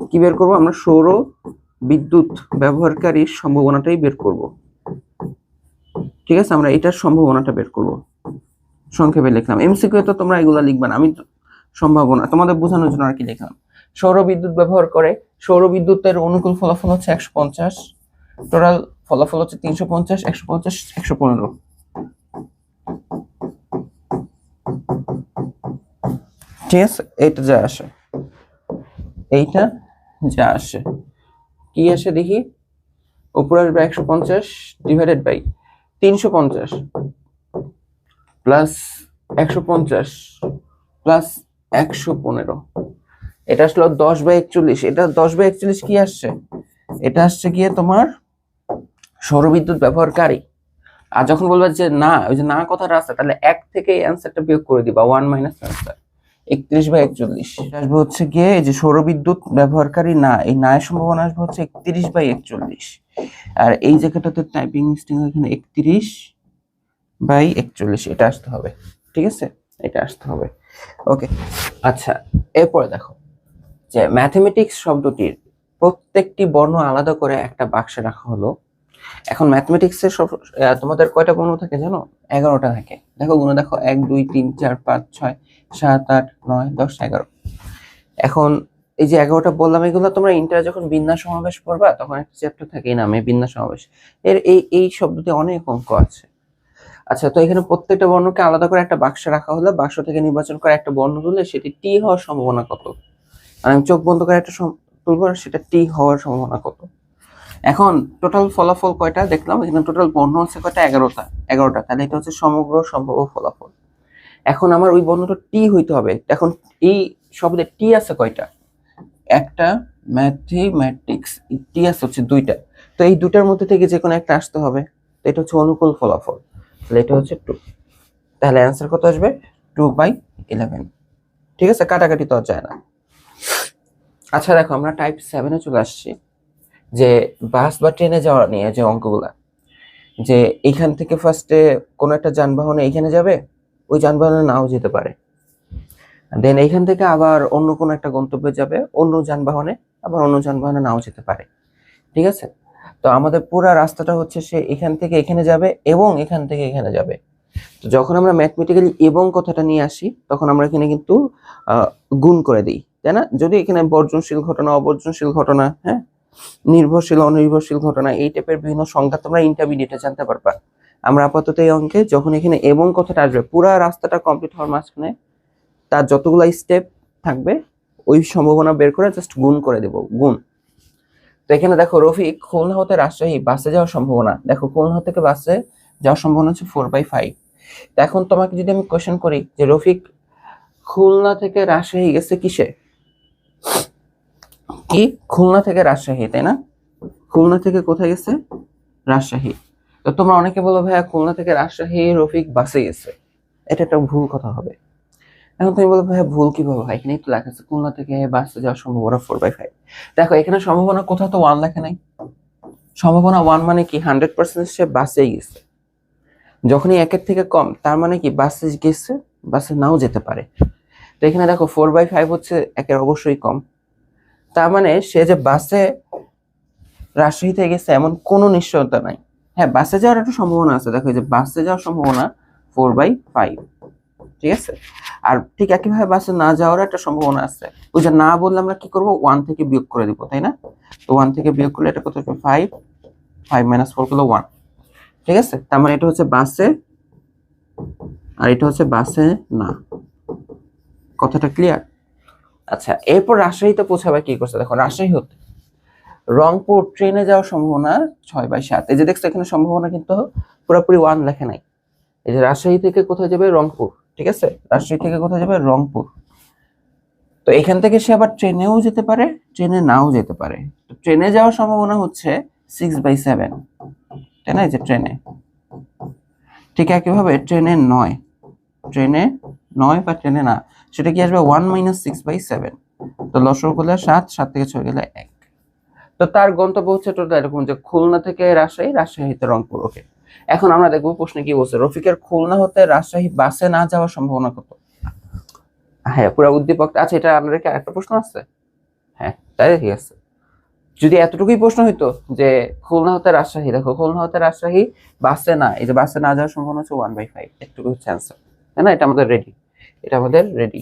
S2: কি বের করব? আমরা সৌর বিদ্যুৎ ব্যবহারকারীর সম্ভাবনাটাই বের করব। ঠিক আছে, আমরা এটার সম্ভাবনাটা বের করব। সংক্ষেপে লিখলাম, এমসিকিউ তো তোমরা এগুলা লিখবা না, আমি সম্ভাবনা তোমাদের বোঝানোর জন্য আর কি লিখলাম। সৌর বিদ্যুৎ ব্যবহার করে, সৌর বিদ্যুতের অনুকূল ফলাফল হচ্ছে 150, টোটাল ফলাফল হচ্ছে 350, 150, 115। ঠিক আছে, এইটা যা আসে, এইটা যা আসে কি আসে দেখি, উপরে আসবে 150 ডিভাইডেড বাই 350 প্লাস 150 প্লাস 115, এটা আসলো 10/41। এটা 10/41 কি আসছে? এটা আসছে গিয়ে তোমার সৌরবিদ্যুৎ ব্যবহারকারী। আর যখন বলবা যে না, ওই যে না কথাটা আছে, তাহলে 1 থেকে এই অ্যান্সারটা বিয়োগ করে দিবা, 1 মাইনাস অ্যান্সার 31/41 আসবে হচ্ছে গিয়ে এই যে সৌরবিদ্যুৎ ব্যবহারকারী না, এই না এর সম্ভাবনা আসবে হচ্ছে 31/41। আর এই জায়গাটাতে টাইপিং মিস্টেক, এখানে 31/41 এটা আসতে হবে। ঠিক আছে, এটা আসতে হবে। ওকে, আচ্ছা, এরপরে দেখো যে ম্যাথমেটিক্স শব্দটির প্রত্যেকটি বর্ণ আলাদা করে একটা বাক্সে রাখা হলো। এখন ম্যাথমেটিক্সের সব তোমাদের কয়টা বর্ণ থাকে জানো? 11টা থাকে। দেখো গুণ, দেখো 1 2 3 4 5 6 7 8 9 10 11। এখন এই যে 11টা বললাম, এগুলো তোমরা ইন্টারে যখন বিন্যাস সমাবেশ পড়বা তখন একটা চ্যাপ্টার থাকে এই নামে, বিন্যাস সমাবেশ। এর এই শব্দতে অনেক অঙ্ক আছে। আচ্ছা, তো এখানে প্রত্যেকটা বর্ণকে আলাদা করে একটা বাক্সে রাখা হলো, বাক্স থেকে নির্বাচন করে একটা বর্ণ তুললে সেটি টি হওয়ার সম্ভাবনা কত? আমি চোখ বন্ধ করে একটা তুলব, সেটা টি হওয়ার সম্ভাবনা কত? এখন টোটাল ফলাফল কয়টা দেখলাম, এখানে টোটাল বর্ণ হচ্ছে কয়টা? 11টা। তাহলে এটা হচ্ছে সমগ্র সম্ভাব্য ফলাফল। এখন আমার ওই বর্ণটা টি হইতে হবে। এখন এই শব্দে টি আছে কয়টা? একটা, ম্যাথমেটিক্স টি আছে হচ্ছে 2টা। তো এই 2টার মধ্যে থেকে যে কোনো একটা আসতে হবে। তো এটা হচ্ছে অনুকূল ফলাফল, তাহলে এটা হচ্ছে 2। তাহলে অ্যান্সার কত আসবে? 2/11। ঠিক আছে, কাটাকাটি তো আর যায় না। আচ্ছা দেখো, আমরা টাইপ 7-এ চলে আসছি, যে বাস বা ট্রেনে যাওয়া নিয়ে যে অঙ্কগুলা, যে এখান থেকে ফার্স্টে কোনো একটা যানবাহনে এখানে যাবে, ওই যানবাহনে নাও যেতে পারে, দেন এইখান থেকে আবার অন্য কোনো একটা গন্তব্যে যাবে অন্য যানবাহনে, আবার অন্য যানবাহনে নাও যেতে পারে। ঠিক আছে, তো আমাদের পুরো রাস্তাটা হচ্ছে সে এখান থেকে এখানে যাবে এবং এখান থেকে এখানে যাবে। তো যখন আমরা ম্যাথমেটিক্যালি এবং কথাটা নিয়ে আসি তখন আমরা এখানে কিন্তু গুণ করে দিই, তাই না? যদি এখানে বর্জনশীল ঘটনা, অবর্জনশীল ঘটনা, হ্যাঁ, নির্ভরশীল অনির্ভরশীল ঘটনা, এই টাইপের বিভিন্ন সংজ্ঞা তোমরা ইন্টারমিডিয়েটে জানতে পারবা। আমরা আপাতত এই অঙ্কে যখন এখানে এবং কথাটা আসবে, পুরো রাস্তাটা কমপ্লিট হওয়ার মাঝখানে তার যতগুলো স্টেপ থাকবে ওই সম্ভাবনা বের করে জাস্ট গুণ করে দেব, গুণ। তো এখানে দেখো, রফিক খুলনা হতে রাজশাহী বাসে যাওয়ার সম্ভাবনা, দেখো খুলনা থেকে বাসে যাওয়ার সম্ভাবনা হচ্ছে 4/5। তো এখন তোমাকে যদি আমি কোশ্চেন করি যে রফিক খুলনা থেকে রাজশাহী গেছে কিসে, কি খুলনা থেকে রাজশাহী, তাই না? খুলনা থেকে কোথায় গেছে? রাজশাহী। তো তোমরা অনেকে বলো ভাইয়া খুলনা থেকে রাজশাহী রফিক বাসে গেছে, এটা একটা ভুল কথা হবে। এখন তুমি বলো ভাইয়া ভুল কিভাবে হয়, এখানেই তো লেখা আছে খুলনা থেকে বাসে যাওয়ার সম্ভাবনা 4/5। দেখো এখানে সম্ভাবনা কোথাও তো 1 লেখা নাই। সম্ভাবনা 1 মানে কি 100% সে বাসেই গেছে। যখনই 1-এর থেকে কম তার মানে কি বাসে গেছে, বাসে নাও যেতে পারে। তো এখানে দেখো 4/5 হচ্ছে 1-এর অবশ্যই কম, তার মানে সে যে বাসে রাজশাহীতে গেছে এমন কোনো নিশ্চয়তা নাই। হ্যাঁ বাসে যাওয়ার একটা সম্ভাবনা আছে, দেখো এই যে বাসে যাওয়ার সম্ভাবনা 4/5, ঠিক আছে। আর ঠিক একইভাবে বাসে না যাওয়ার একটা সম্ভাবনা আছে, ওই যে না বললে আমরা কি করব 1 থেকে বিয়োগ করে দিব, তাই না? তো 1 থেকে বিয়োগ করলে এটা কত হবে 5, 5 - 4 করলে 1, ঠিক আছে। তার মানে এটা হচ্ছে বাসে আর এটা হচ্ছে বাসে না। কথাটা ক্লিয়ার? আচ্ছা এরপর রাজশাহীতে পৌঁছাবে কি করছে, দেখো রাজশাহী হতে রংপুর ট্রেনে যাওয়ার সম্ভাবনা 6/7। এই যে দেখছো এখানে সম্ভাবনা কিন্তু পুরোপুরি 1 লেখা নাই। এই যে রাজশাহী থেকে কোথায় যাবে? রংপুর, ঠিক আছে। রাজশাহী থেকে কোথায় যাবে? রংপুর। তো এখান থেকে সে আবার ট্রেনেও যেতে পারে, ট্রেনে নাও যেতে পারে। তো ট্রেনে যাওয়ার সম্ভাবনা হচ্ছে 6/7, তাই না? এই যে ট্রেনে, ঠিক একইভাবে ট্রেনে 9, ট্রেনে 9 বা ট্রেনে না, সেটা কি আসবে 1 - 6/7। তো লসগু করলে 7, 7 থেকে 6 গেলে 1। তো তার গন্তব্য হচ্ছে টোটাল এরকম যে খুলনা থেকে রাজশাহী, রাজশাহী হতে রংপুর। ওকে, এখন আমরা দেখবো প্রশ্নে কি বলছে, রফিকের খুলনা হতে রাজশাহী বাসে না যাওয়ার সম্ভাবনা কত। হ্যাঁ পুরো উদ্দীপক। আচ্ছা এটা আমাদের কি আরেকটা প্রশ্ন আছে? হ্যাঁ তাই ঠিক আছে। যদি এতটুকুই প্রশ্ন হইতো যে খুলনা হতে রাজশাহী, দেখো খুলনা হতে রাজশাহী বাসে না, এই যে বাসে না যাওয়ার সম্ভাবনা হচ্ছে 1/5, এটুকু হচ্ছে অ্যান্সার, তাই না? এটা আমাদের রেডি, এটা আমাদের রেডি।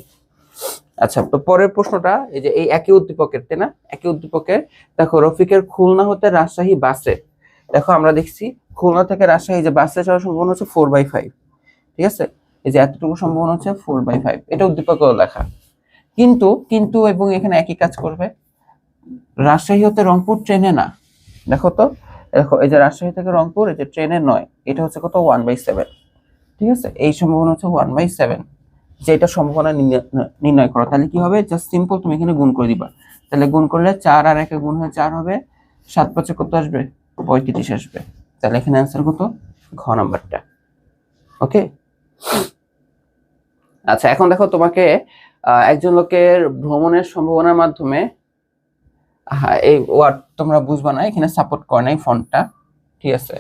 S2: আচ্ছা তো পরের প্রশ্নটা এই যে এই একই উদ্দীপকের, তাই না? একই উদ্দীপকের দেখো রফিকের খুলনা হতে রাজশাহী বাসে, দেখো আমরা দেখছি খুলনা থেকে রাজশাহী যে বাসে যাওয়ার সম্ভাবনা হচ্ছে 4/5, ঠিক আছে। এই যে এতটুকু সম্ভাবনা হচ্ছে 4/5, এটা উদ্দীপকেও লেখা। কিন্তু কিন্তু এবং এখানে একই কাজ করবে, রাজশাহী হতে রংপুর ট্রেনে না। দেখো তো, দেখো এই যে রাজশাহী থেকে রংপুর, এই যে ট্রেনে 9, এটা হচ্ছে কত 1/7, ঠিক আছে। এই সম্ভাবনা হচ্ছে 1/7, যেটা সম্ভাবনা নির্ণয় করো। তাহলে কি হবে, জাস্ট সিম্পল তুমি এখানে গুণ করে দিবা। তাহলে গুণ করলে 4 আর 1 গুণ হয়ে 4 হবে, 7 5 কত আসবে 35 আসবে। তাহলে এখানে অ্যান্সার কত, ঘ নাম্বারটা। ওকে আচ্ছা এখন দেখো তোমাকে একজন লোকের ভ্রমণের সম্ভাবনার মাধ্যমে, হ্যাঁ এই ওয়ার্ড তোমরা বুঝবা না, এখানে সাপোর্ট করে নাই ফন্টটা, ঠিক আছে।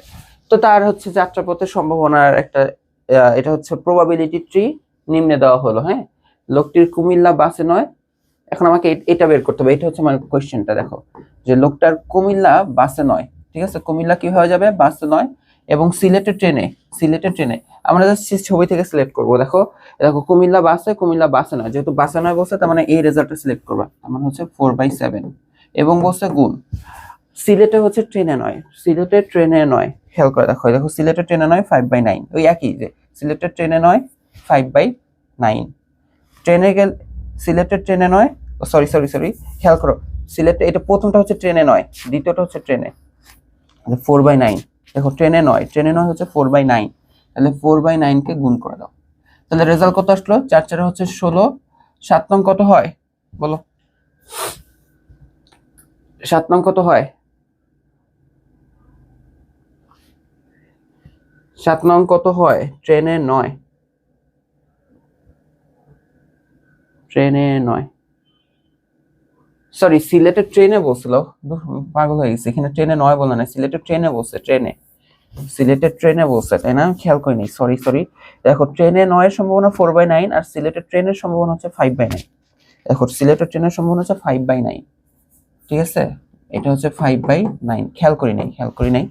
S2: তো তার হচ্ছে যাত্রাপথের সম্ভাবনার একটা এটা হচ্ছে প্রবাবিলিটি ট্রি নিম্নে দেওয়া হলো। হ্যাঁ লোকটির কুমিল্লা বাসে নয়, এখন আমাকে এটা বের করতে হবে, এটা হচ্ছে আমার কোয়েশ্চেনটা। দেখো যে লোকটার কুমিল্লা বাসে নয়, ঠিক আছে, কুমিল্লা কি হয়ে যাবে বাসে নয়, এবং সিলেটের ট্রেনে, সিলেটের ট্রেনে আমরা জাস্ট ছবি থেকে সিলেক্ট করব। দেখো দেখো কুমিল্লা বাসে, কুমিল্লা বাসে নয়, যেহেতু বাসে নয় বলছে তার মানে এই রেজাল্টটা সিলেক্ট করবা, তার মানে হচ্ছে 4/7 এবং বলছে গুণ। সিলেটে হচ্ছে ট্রেনে নয়, সিলেটের ট্রেনে নয়, খেয়াল করে দেখো, দেখো সিলেটের ট্রেনে নয় 5/9, ওই একই যে সিলেটের ট্রেনে নয় 5/9, ট্রেনে গেল সিলেটের ট্রেনে নয়, সরি সরি সরি খেয়াল করো, সিলেটে এটা প্রথমটা হচ্ছে ট্রেনে নয়, দ্বিতীয়টা হচ্ছে ট্রেনে 4/9। দেখো ট্রেনে নয়, ট্রেনে নয় হচ্ছে 4/9, তাহলে 4/9 কে গুণ করে দাও, তাহলে রেজাল্ট কত আসলো, 4 4 হচ্ছে 16, 7 নং কত হয় বলো, 7 নং কত হয়, 7 নং কত হয়, ট্রেনে 9, ট্রেনে 9, সরি সিলেটের ট্রেনে বলছিল, পাগল হয়ে গেছে, এখানে ট্রেনে 9 বলে না, সিলেটের ট্রেনে বলছে, ট্রেনে, সিলেটের ট্রেনে বলছে, তাই না? খেয়াল করিনি, সরি সরি। দেখো ট্রেনে 9 এর সম্ভাবনা 4/9 আর সিলেটের ট্রেনের সম্ভাবনা হচ্ছে 5/9। দেখো সিলেটের ট্রেনের সম্ভাবনা হচ্ছে 5/9, ঠিক আছে, এটা হচ্ছে 5/9, খেয়াল করি নাই, খেয়াল করি নাই।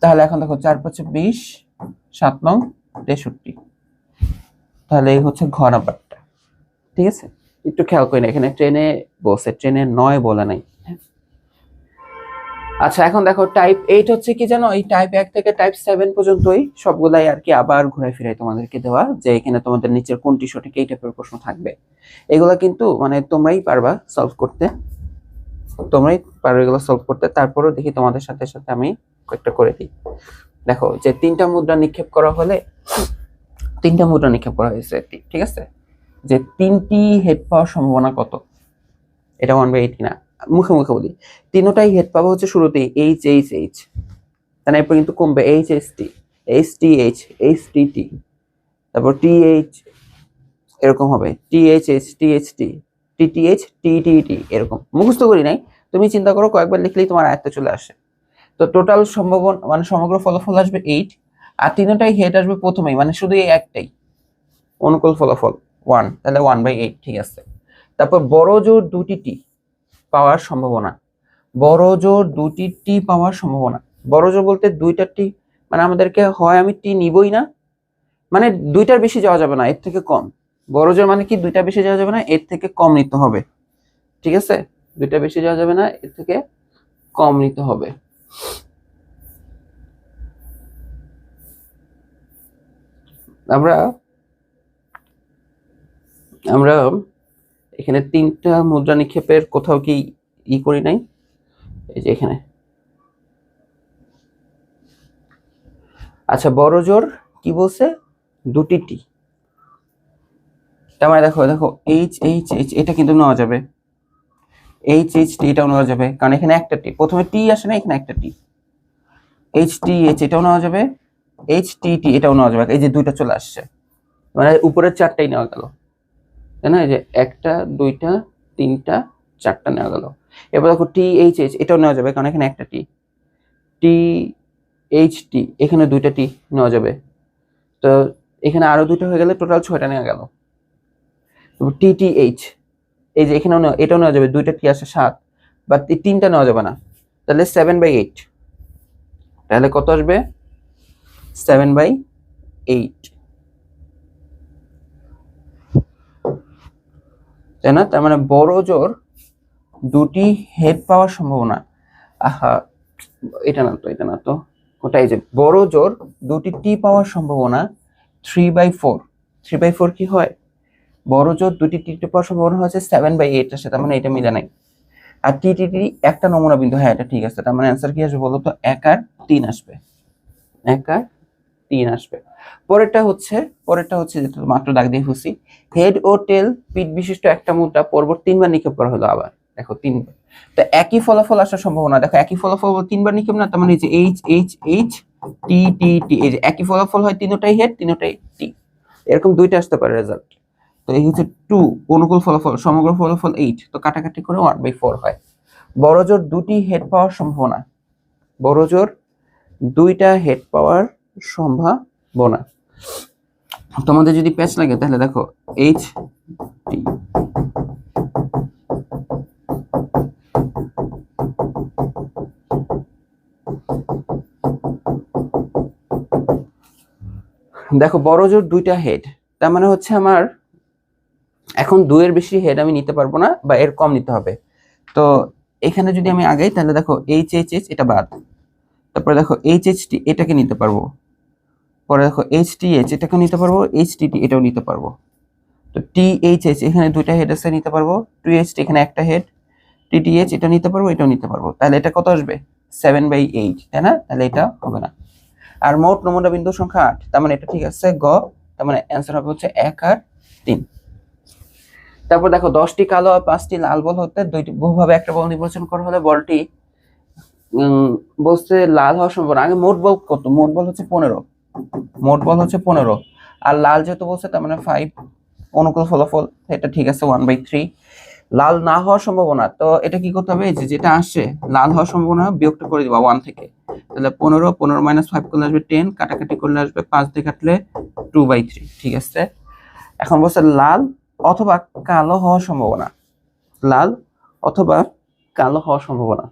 S2: তাহলে এখন দেখো 4 5 20, 7 নং 63, তাহলে এই হচ্ছে ঘ নাম্বারটা, ঠিক আছে। একটু খেয়াল করি না, এখানে ট্রেনে বলছে, ট্রেনে 9 বলে নাই। আচ্ছা এখন দেখো টাইপ 8 হচ্ছে কি জানো, এই টাইপ 1 থেকে টাইপ 7 পর্যন্তই সবগুলাই আর কি আবার ঘুরে ফিরে তোমাদেরকে দেওয়া, যে এখানে তোমাদের নিচের কোনটি সঠিক এই টাইপের প্রশ্ন থাকবে। এগুলা কিন্তু মানে তোমরাই পারবা সলভ করতে, তোমরাই পারো এগুলো সলভ করতে। তারপরেও দেখি তোমাদের সাথে সাথে আমি একটা করে দিই। দেখো যে 3টা মুদ্রা নিক্ষেপ করা হলে তিনটা মুদ্রা নিক্ষেপ করা হয়েছে, ঠিক আছে, যে তিনটি হেড পাওয়ার সম্ভাবনা কত, এটা 1/8 না, মুখে মুখে বলি, তিনটাই হেড পাবো হচ্ছে শুরুতেই এইচ এইচ এইচ, তাহলে এরপর কিন্তু কমবে H H T, H T H, H T T, তারপর টি এইচ, এরকম হবে T H H, T H T, T T H, T T T, এরকম মুখস্থ করি নাই, তুমি চিন্তা করো, কয়েকবার লিখলেই তোমার আয়ত্তে চলে আসে। তো টোটাল সম্ভাবনা মানে সমগ্র ফলাফল আসবে 8, আর তিনটাই হেড আসবে প্রথমেই, মানে শুধু এই একটাই অনুকূল ফলাফল 1, তাহলে 1/8, ঠিক আছে। তারপর বড় জোর দুটি টি পাওয়ার সম্ভাবনা, বড় জোর দুটি টি পাওয়ার সম্ভাবনা, বড় জোর বলতে দুইটা টি, মানে আমাদেরকে হয় আমি টি নিবই না, মানে দুইটার বেশি যাওয়া যাবে না, এর থেকে কম। বড় জোর মানে কি দুইটা বেশি যাওয়া যাবে না, এর থেকে কম নিতে হবে, ঠিক আছে, দুইটা বেশি যাওয়া যাবে না, এর থেকে কম নিতে হবে। আমরা আমরা এখানে তিনটা মুদ্রা নিক্ষেপের কোথাও কি করি নাই, এই যে এখানে। আচ্ছা, বড় জোর কি বলছে, দুটি টি, তার মানে দেখো দেখো এইচ এইচ এইচ, এটা কিন্তু নেওয়া যাবে, এইচ এইচ টি এটাও নেওয়া যাবে, কারণ এখানে একটা টি, প্রথমে টি আসে না, এখানে একটা টি, এইচ টি এইচ এটাও নেওয়া যাবে, এইচ টি টি এটাও নেওয়া যাবে, এই যে দুইটা চলে আসছে, মানে উপরের চারটাই নেওয়া গেল, তাই না, এই যে একটা দুইটা তিনটা চারটা নেওয়া গেল। এবার দেখো টি এইচ এইচ এটাও নেওয়া যাবে, কারণ এখানে একটা টি, টি এইচ টি এখানে দুইটা টি নেওয়া যাবে, তো এখানে আরো দুইটা হয়ে গেলে টোটাল 6টা নেওয়া গেল। টি টি এইচ, এই যে এখানেও এটাও নেওয়া যাবে, দুইটা টি আসে 7, বা তিনটা নেওয়া যাবে না, তাহলে 7/8, তাহলে কত আসবে 7/8, তাই না, তার মানে বড় জোর দুটি হেড পাওয়ার সম্ভাবনা, আহা এটা না তো, এটা না তো, ওটাই যে বড় জোর দুটি টি পাওয়ার সম্ভাবনা 3/4, 3/4 কি হয়, বড় জোর দুটি টি পাওয়ার সম্ভাবনা হচ্ছে 7/8 এর সাথে, মানে এটা মিলে নাই, আর টি টি টি একটা নমুনা বিন্দু, হ্যাঁ এটা ঠিক আছে, তার মানে অ্যান্সার কি আসবে বলো তো, 1 আর 3 আসবে, 1 আর 3 আসবে। পরেরটা হচ্ছে যেটা মাত্র দাগ দিয়ে ফুসি, হেড ও টেল পিঠ বিশিষ্ট একটা মুদ্রা পরপর 3বার নিক্ষেপ করা হলো, আবার দেখো 3বার, তো একই ফলাফল আসার সম্ভাবনা, দেখো একই ফলাফল 3বার নিক্ষেপ না, তার মানে এই যে H H H T T T, এই যে একই ফলাফল হয়, তিনটাই হেড তিনটাই টি, এরকম দুইটা আসতে পারে রেজাল্ট। তো এই হচ্ছে 2 অনুকূল ফলাফল, সমগ্র ফলাফল 8, তো কাটাকাটি করে 1/4 হয়। বড় জোর দুটি হেড পাওয়ার সম্ভাবনা, বড় জোর দুইটা হেড পাওয়ার সম্ভাবনা, তোমাদের যদি প্যাচ লাগে তাহলে দেখো এইচ টি, দেখো বড় জোর দুইটা হেড, তার মানে হচ্ছে আমার এখন 2 এর বেশি হেড আমি নিতে পারবো না, বা এর কম নিতে হবে। তো এখানে যদি আমি আগাই তাহলে দেখো এইচ এইচ এইচ এটা বাদ, তারপরে দেখো এইচ এইচ টি এটাকে নিতে পারবো, পরে দেখো এইচ টি এইচ এটাকে নিতে পারবো, এইচ টি টি এটাও নিতে পারবো, তো টি এইচ এইচ এখানে দুইটা হেড আছে নিতে পারবো, টু এইচ টি এখানে একটা হেড, টি টি এইচ এটা নিতে পারবো, এটাও নিতে পারবো, তাহলে এটা কত আসবে 7/8, তাই না, তাহলে এটা হবে না। আর মোট নমুনা বিন্দু সংখ্যা 8, তার মানে এটা ঠিক আছে গ, তার মানে অ্যান্সার হবে হচ্ছে 1 আর 3। তারপর দেখো 10টি কালো আর 5টি লাল বল হতে দুইটি বহুভাবে একটা বল নির্বাচন করা হলে বলটি বলতে লাল হওয়ার সম্ভাবনা, আগে মোট বল কত, মোট বল হচ্ছে 15, মোট বল হচ্ছে 15, আর লাল যেহেতু বলছে তার মানে 5, অনুকূল ফলাফল এটা ঠিক আছে 1/3। লাল না হওয়ার সম্ভাবনা, তো এটা কি করতে হবে, যে যেটা আসছে লাল হওয়ার সম্ভাবনা বিয়োগটা করে দিবা 1 থেকে, তাহলে 15 -5 করলে আসবে 10, কাটাকাটি করলে আসবে 5 দিয়ে কাটলে 2/3, ঠিক আছে। এখন বলছে লাল অথবা কালো হওয়ার সম্ভাবনা, লাল অথবা কালো হওয়ার সম্ভাবনা,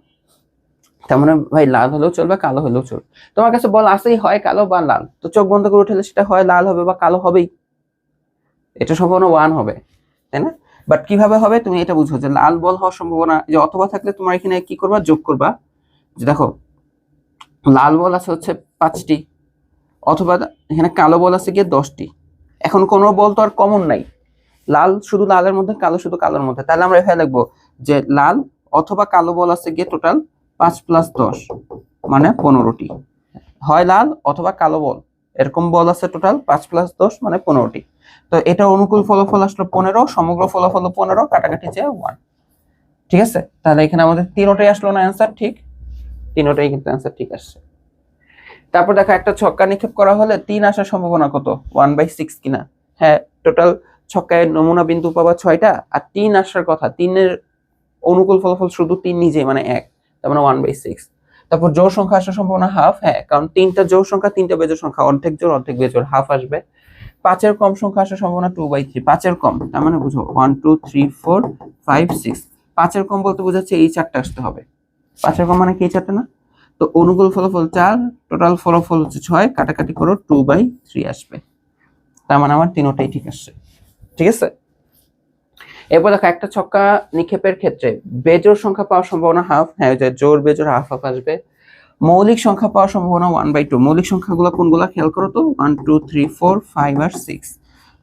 S2: তার মানে ভাই লাল হলেও চলবে কালো হলেও চলবে, তোমার কাছে বল আসেই হয় কালো বা লাল, তো চোখ বন্ধ করে উঠলে সেটা হয় লাল হবে বা কালো হবেই, এটা সম্ভাবনা 1 হবে, তাই না। বাট কিভাবে হবে তুমি এটা বুঝো, যে লাল বল হওয়ার সম্ভাবনা যে অথবা থাকলে তোমার এখানে কি করবা, যোগ করবা, যে দেখো লাল বল আছে হচ্ছে 5টি, অথবা এখানে কালো বল আছে গিয়ে 10টি, এখন কোনো বল তো আর কমন নাই, লাল শুধু লালের মধ্যে, কালো শুধু কালোর মধ্যে, তাহলে আমরা এখানে লিখবো যে লাল অথবা কালো বল আছে গিয়ে টোটাল 5 + 10 মানে 15টি, হয় লাল অথবা কালো বল এরকম বল আছে টোটাল 5 + 10 মানে 15টি। তো এটা অনুকূল ফলাফল আসলো 15, সমগ্র ফলাফল 15, কাটাকাটি যে 1। ঠিক আছে, তাহলে এখানে আমাদের তিনটাই আসলো না অ্যান্সার ঠিক, তিনটাই কিন্তু অ্যান্সার ঠিক আসছে। তারপর দেখো একটা ছক্কা নিক্ষেপ করা হলে 3 আসার সম্ভাবনা কত? 1/6 কিনা? হ্যাঁ, টোটাল ছক্কায় নমুনা বিন্দু পাবা 6টা, আর 3 আসার কথা, 3-এর অনুকূল ফলাফল শুধু 3 নিজেই মানে 1, তার মানে 1/6। তারপর জোড় সংখ্যা আসার সম্ভাবনা হাফ, হ্যাঁ কারণ 3টা জোড় সংখ্যা, 3টা বেজোড় সংখ্যা, অর্ধেক জোড় অর্ধেক বেজোড়, হাফ আসবে। 5-এর কম সংখ্যা আসার সম্ভাবনা 2/3, 5-এর কম তার মানে বুঝো 1 2 3 4 5 6, 5-এর কম বলতে বোঝাচ্ছে এই 4টা আসতে হবে। 5-এর কম মানে কি এই 4টা না? তো অনুকূল ফলাফল 4, টোটাল ফলাফল হচ্ছে 6, কাটাকাটি করো 2/3 আসবে। তার মানে আমার তিনটাই ঠিক আসছে। ঠিক আছে, এরপর দেখো একটা ছক্কা নিক্ষেপের ক্ষেত্রে বেজোড় সংখ্যা পাওয়ার সম্ভাবনা হাফ, হ্যাঁ যে জোড় বেজোড় হাফ হাফ আসবে। মৌলিক সংখ্যা পাওয়ার সম্ভাবনা 1/2, মৌলিক সংখ্যাগুলো কোনগুলো খেয়াল করো তো, 1 2 3 4 5 আর 6।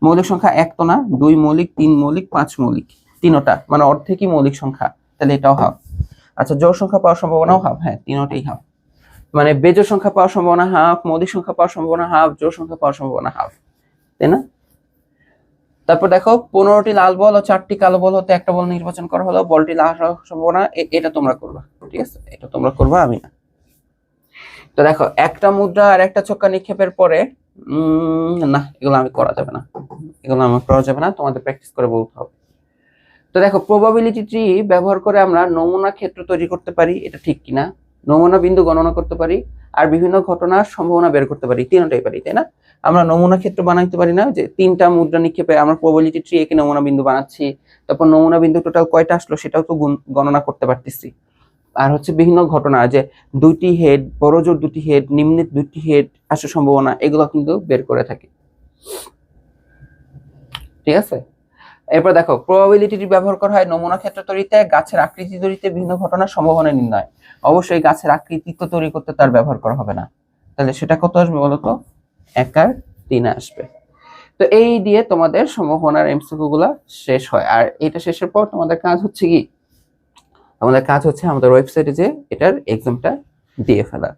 S2: মৌলিক সংখ্যা এক তো না, 2 মৌলিক, 3 মৌলিক, 5 মৌলিক, তিনটা মানে অর্ধেকই মৌলিক সংখ্যা, তাহলে এটাও হাফ। আচ্ছা জোড় সংখ্যা পাওয়ার সম্ভাবনাও হাফ, হ্যাঁ তিনটাই হাফ, মানে বেজোড় সংখ্যা পাওয়ার সম্ভাবনা হাফ, মৌলিক সংখ্যা পাওয়ার সম্ভাবনা হাফ, জোড় সংখ্যা পাওয়ার সম্ভাবনা হাফ, তাই না? তারপর দেখো 15টি লাল বল ও 4টি কালো বল হতে একটা বল নির্বাচন করা হলো, বলটি লাল হওয়ার সম্ভাবনা, এটা তোমরা করবা, ঠিক আছে এটা তোমরা করবা, আমি না। তো দেখো একটা মুদ্রা আর একটা ছক্কা নিক্ষেপের পরে না এগুলো আমি করা যাবে না, এগুলো আমার করা যাবে না, তোমাদের প্র্যাকটিস করে বলতে হবে। তো দেখো প্রবাবিলিটি ট্রি ব্যবহার করে আমরা নমুনা ক্ষেত্র তৈরি করতে পারি, এটা ঠিক কিনা, নমুনা বিন্দু গণনা করতে পারি, আর বিভিন্ন ঘটনার সম্ভাবনা বের করতে পারি, তিনটাই পারি তাই না? আমরা নমুনা ক্ষেত্র বানাইতে পারি না, যে 3টা মুদ্রা নিক্ষেপে আমরা প্রবাবিলিটি ট্রি একে নমুনা বিন্দু বানাচ্ছি, তারপর নমুনা বিন্দু টোটাল কয়টা আসলো সেটাও তো গণনা করতে পারতেছি। আর হচ্ছে বিভিন্ন ঘটনা, যে 2টি হেড, বড় জোর 2টি হেড, নিম্নে 2টি হেড আসার সম্ভাবনা, এগুলো কিন্তু বের করে থাকি। ঠিক আছে, এরপর দেখো প্রবাবিলিটি ব্যবহার করা হয় নমুনা ক্ষেত্র তৈরিতে, গাছের আকৃতি তৈরিতে, বিভিন্ন ঘটনার সম্ভাবনা নির্ণয়। অবশ্যই গাছের আকৃতি তো তৈরি করতে তার ব্যবহার করা হবে না, তাহলে সেটা কত আসবে বলতো? 1 আর 3 আসবে। তো এই দিয়ে তোমাদের সম্ভাবনার এমসিকিউ গুলা শেষ হয়। আর এটা শেষের পর তোমাদের কাজ হচ্ছে কি, আমাদের কাজ হচ্ছে আমাদের ওয়েবসাইটে যে এটার এক্সামটা দিয়ে ফেলা।